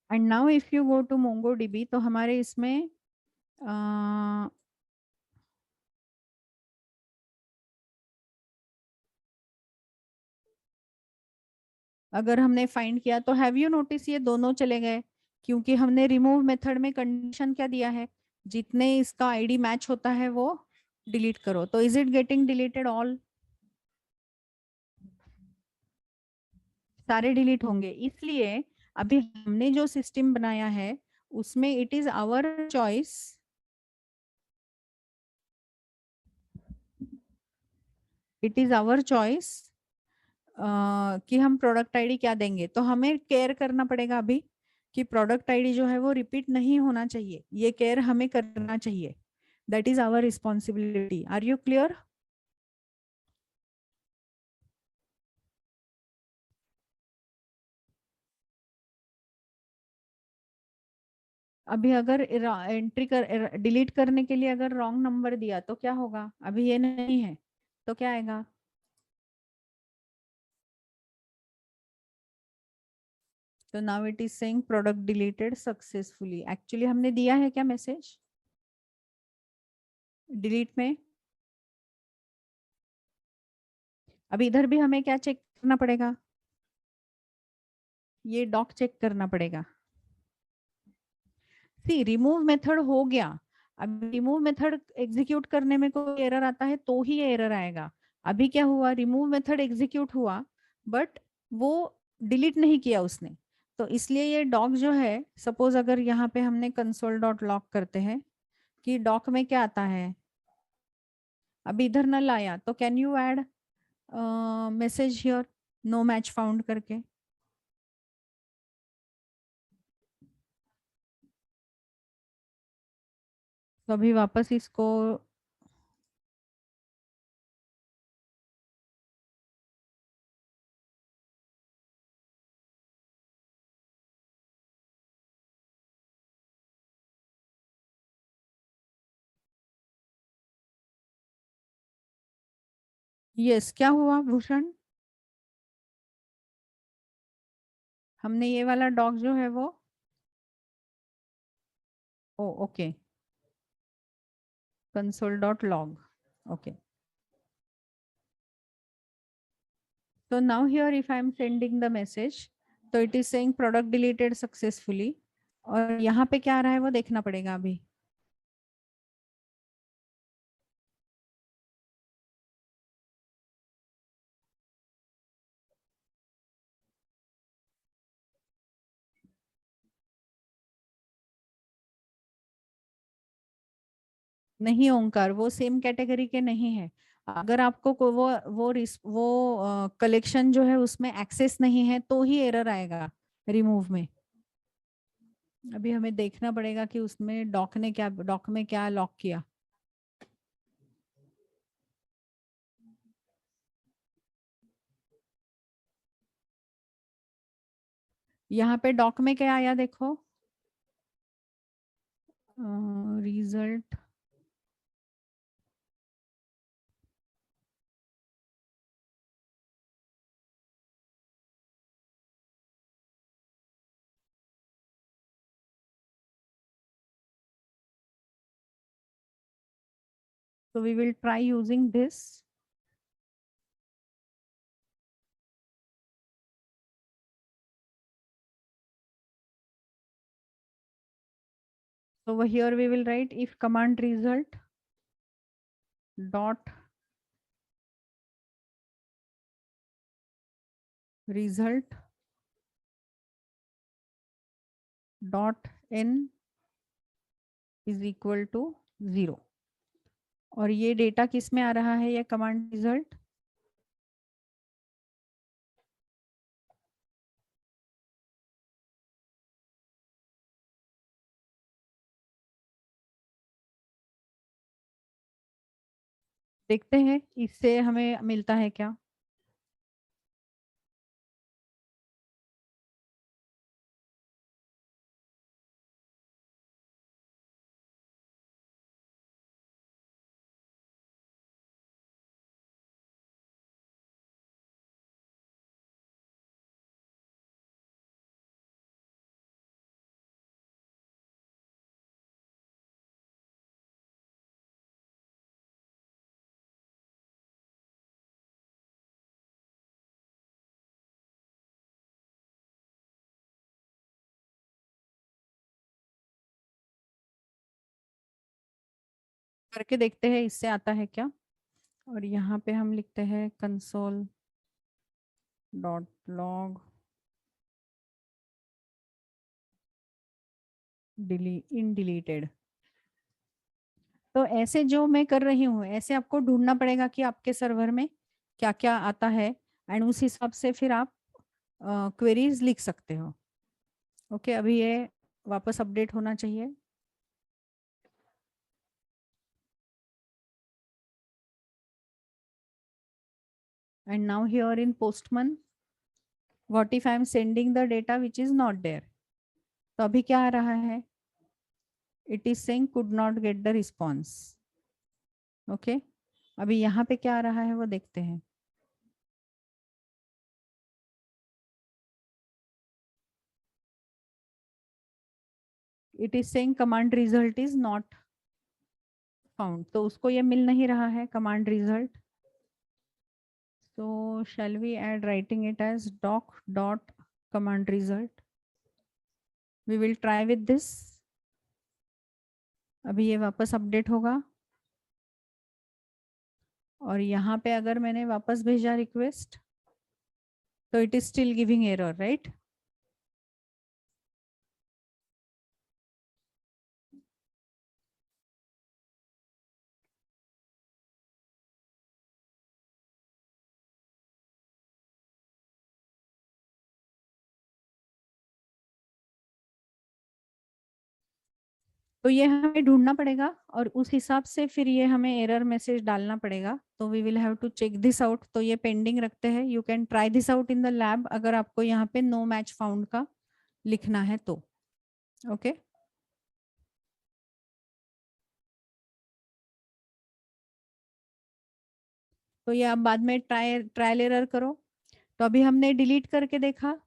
And now if you go to MongoDB तो हमारे इसमें अगर हमने फाइंड किया तो हैव यू नोटिस ये दोनों चले गए, क्योंकि हमने रिमूव मेथड में कंडीशन क्या दिया है, जितने इसका आईडी मैच होता है वो डिलीट करो। तो is it getting deleted all? सारे डिलीट होंगे। इसलिए अभी हमने जो सिस्टम बनाया है उसमें it is our choice, it is our choice कि हम प्रोडक्ट आईडी क्या देंगे। तो हमें केयर करना पड़ेगा अभी कि प्रोडक्ट आईडी जो है वो रिपीट नहीं होना चाहिए, ये केयर हमें करना चाहिए। That is our responsibility. Are you clear? अभी अगर एंट्री कर डिलीट करने के लिए अगर रॉन्ग नंबर दिया तो क्या होगा? अभी ये नहीं है तो क्या आएगा? तो now it is saying product deleted successfully. Actually हमने दिया है क्या मैसेज डिलीट में? अभी इधर भी हमें क्या चेक करना पड़ेगा? ये डॉक चेक करना पड़ेगा। सी रिमूव मेथड हो गया, अब रिमूव मेथड एग्जीक्यूट करने में कोई एरर आता है तो ही एरर आएगा। अभी क्या हुआ, रिमूव मेथड एग्जीक्यूट हुआ बट वो डिलीट नहीं किया उसने, तो इसलिए ये डॉक जो है, सपोज अगर यहाँ पे हमने कंसोल डॉट लॉग करते हैं कि डॉक में क्या आता है, अभी इधर नल आया तो can you add message here no match found करके? तो अभी वापस इसको यस क्या हुआ भूषण? हमने ये वाला डॉग जो है वो ओ okay console dot log. Okay. So now here if I am sending the message, so it is saying product deleted successfully. और यहाँ पे क्या आ रहा है वो देखना पड़ेगा अभी। नहीं ओंकार, वो सेम कैटेगरी के नहीं है। अगर आपको वो कलेक्शन जो है उसमें एक्सेस नहीं है तो ही एरर आएगा रिमूव में। अभी हमें देखना पड़ेगा कि उसमें डॉक में क्या लॉक किया। यहाँ पे डॉक में क्या आया देखो, result so we will try using this. So over here we will write if command result dot result dot n is equal to 0। और ये डेटा किस में आ रहा है, ये कमांड रिजल्ट देखते हैं इससे हमें मिलता है क्या। करके देखते हैं इससे आता है क्या। और यहाँ पे हम लिखते हैं console dot log in deleted. तो ऐसे जो मैं कर रही हूँ ऐसे आपको ढूंढना पड़ेगा कि आपके सर्वर में क्या क्या आता है, एंड उस हिसाब से फिर आप क्वेरीज लिख सकते हो। ओके, अभी ये वापस अपडेट होना चाहिए। And now here in Postman, what if I am sending the data which is not there? तो अभी क्या आ रहा है? It is saying could not get the response. Okay, अभी यहाँ पे क्या आ रहा है वो देखते हैं। It is saying command result is not found. तो उसको ये मिल नहीं रहा है command result. So shall we add writing it as doc dot command result? We will try with this. अभी ये वापस अपडेट होगा और यहाँ पे अगर मैंने वापस भेजा रिक्वेस्ट तो it is still giving error, right. तो ये हमें ढूंढना पड़ेगा और उस हिसाब से फिर ये हमें एरर मैसेज डालना पड़ेगा। तो we will have to check this out. तो ये पेंडिंग रखते हैं, you can try this out in the lab अगर आपको यहाँ पे नो मैच फाउंड का लिखना है तो। ओके तो ये आप बाद में ट्रायल एरर करो। तो अभी हमने डिलीट करके देखा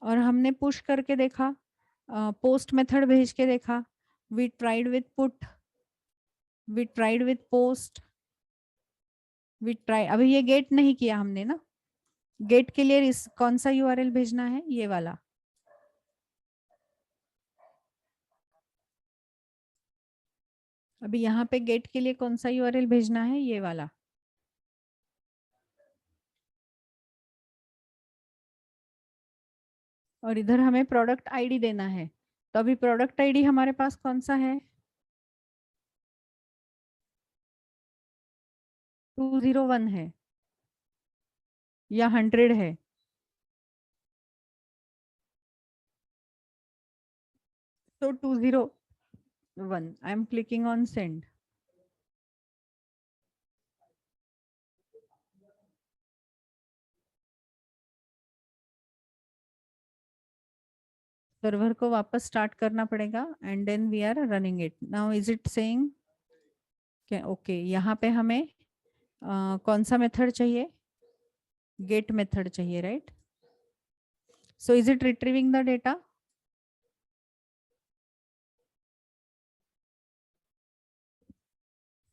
और हमने पुश करके देखा, पोस्ट मेथड भेज के देखा, we tried with put, we tried with post, we try. अभी ये गेट नहीं किया हमने ना। गेट के लिए कौन सा यूआरएल भेजना है? ये वाला। अभी यहाँ पे गेट के लिए कौन सा यूआरएल भेजना है? ये वाला। और इधर हमें प्रोडक्ट आईडी देना है। तो अभी प्रोडक्ट आईडी हमारे पास कौन सा है? 201 है या 100 है? तो 201, I am clicking on send. Server को वापस स्टार्ट करना पड़ेगा and then we are running it now. Is it saying okay? यहाँ पे हमें कौन सा मेथड चाहिए? गेट मेथड चाहिए, right. So is it retrieving the data?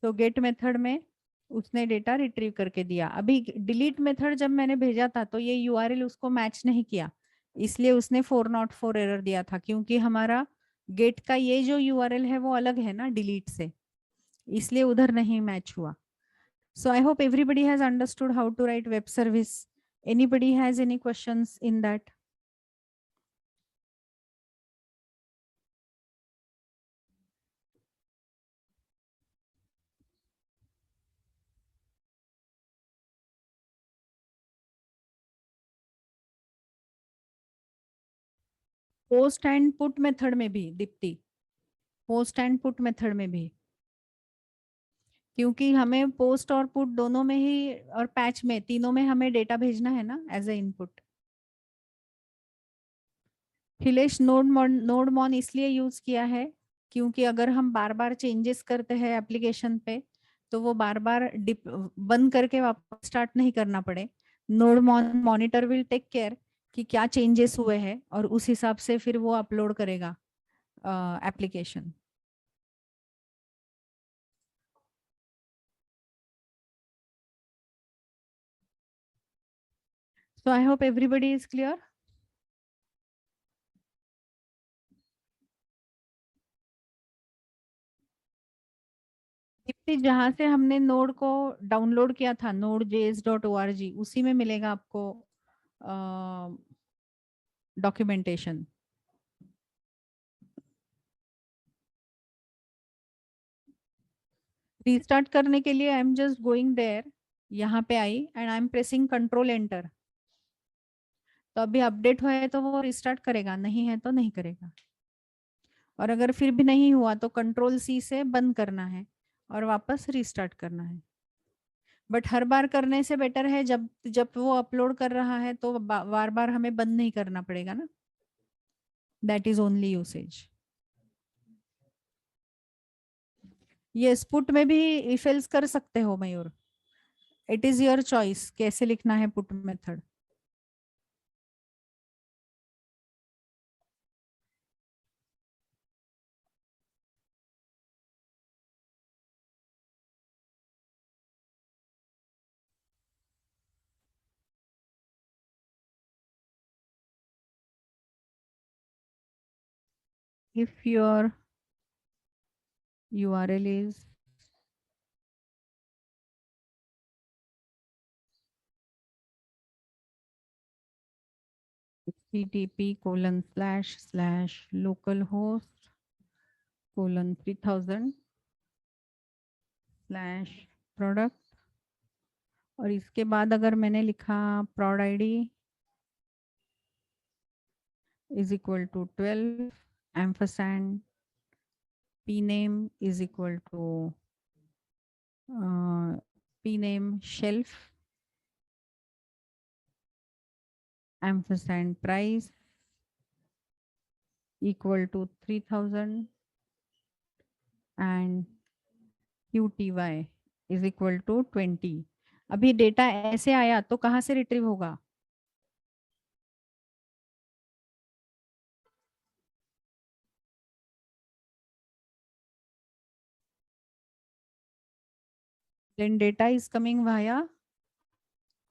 तो गेट मेथड में उसने डेटा रिट्रीव करके दिया। अभी डिलीट मेथड जब मैंने भेजा था तो ये यूआरएल उसको मैच नहीं किया, इसलिए उसने 404 एरर दिया था, क्योंकि हमारा गेट का ये जो यूआरएल है वो अलग है ना डिलीट से, इसलिए उधर नहीं मैच हुआ। So I hope everybody has understood how to write web service. Anybody has any questions in that? Post and put method में भी Deepti, post and put method में भी क्योंकि हमें पोस्ट और पुट दोनों में ही और पैच में तीनों में हमें डेटा भेजना है ना एज ए इनपुट। फिलेश नोड मॉन इसलिए यूज किया है क्योंकि अगर हम बार बार चेंजेस करते हैं एप्लीकेशन पे तो वो बार बार बंद करके वापस स्टार्ट नहीं करना पड़े। Node monitor will take care कि क्या चेंजेस हुए हैं और उस हिसाब से फिर वो अपलोड करेगा application. So I hope everybody is clear. Deepti, जहां से हमने नोड को डाउनलोड किया था node.js.org उसी में मिलेगा आपको डॉक्यूमेंटेशन। रीस्टार्ट करने के लिए I am just going there, यहाँ पे I and I am pressing control enter. तो अभी अपडेट हुआ है तो वो रिस्टार्ट करेगा, नहीं है तो नहीं करेगा। और अगर फिर भी नहीं हुआ तो कंट्रोल सी से बंद करना है और वापस रिस्टार्ट करना है। बट हर बार करने से बेटर है जब जब वो अपलोड कर रहा है तो बार बार हमें बंद नहीं करना पड़ेगा ना। That is only usage. ये पुट में भी इफ एल्स कर सकते हो मयूर, इट इज योर चॉइस कैसे लिखना है put method. If your URL is http://localhost:3000/product और इसके बाद अगर मैंने लिखा prod id is equal to 12 ampersand pname is equal to pname shelf ampersand price equal to 3000 and QTY is equal to 20। अभी डेटा ऐसे आया तो कहाँ से रिट्रीव होगा? Then data is coming via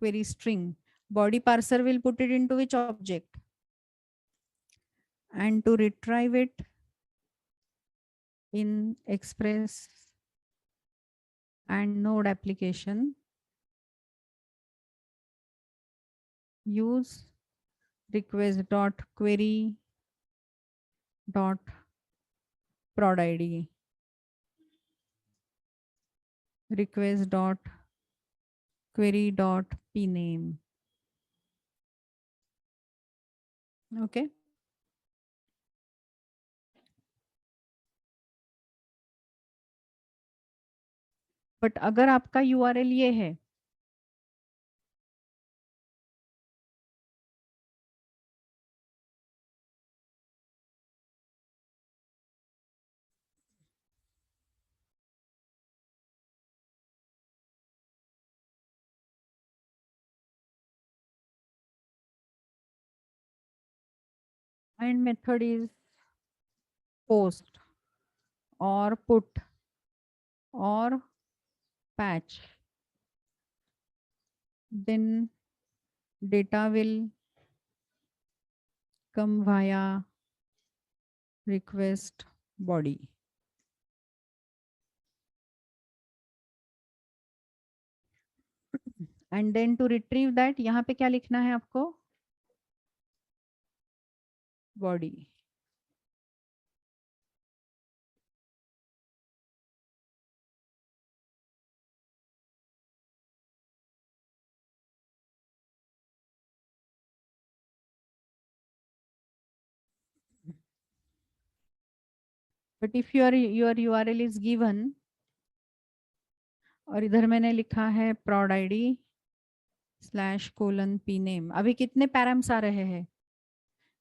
query string. Body parser will put it into which object? And to retrieve it in Express and Node application, use request.query.prod id. request.query.pname. Okay. But अगर आपका URL ये है and method is post or put or patch, then data will come via request body. And then to retrieve that यहाँ पे क्या लिखना है आपको? Body. But if your URL is given और इधर मैंने लिखा है prod id /: pname। अभी कितने पैराम्स आ रहे हैं?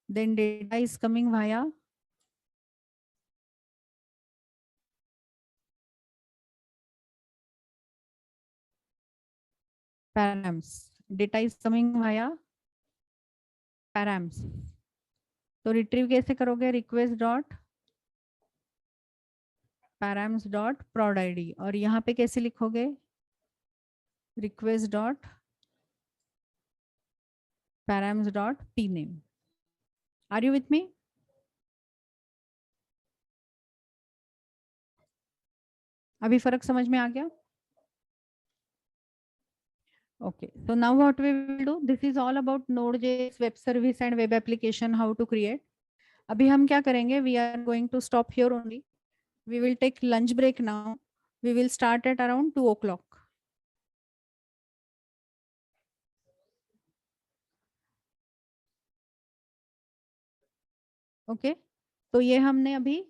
Then data is coming via params। Data is coming via params। तो रिट्रीव कैसे करोगे? Request dot params dot prod id, और यहाँ पे कैसे लिखोगे? Request dot params dot pname। Are you with me? अभी फर्क समझ में आ गया? Okay, so now what we will do, this is all about Node.js web service and web application, how to create. अभी हम क्या करेंगे? We are going to stop here only. We will take lunch break now. We will start at around 2 o'clock. Okay, तो ये हमने अभी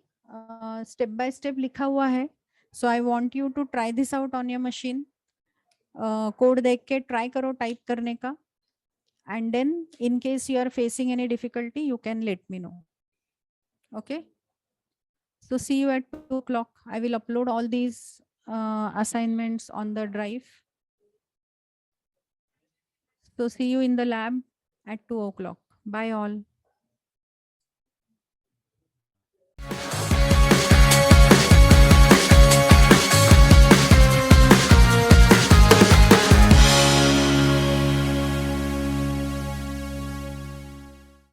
step by step लिखा हुआ है. So I want you to try this out on your machine. Code देख के try करो टाइप करने का, and then in case you are facing any difficulty you can let me know. Okay, so see you at 2 o'clock. I will upload all these assignments on the drive. So see you in the lab at 2 o'clock. Bye all.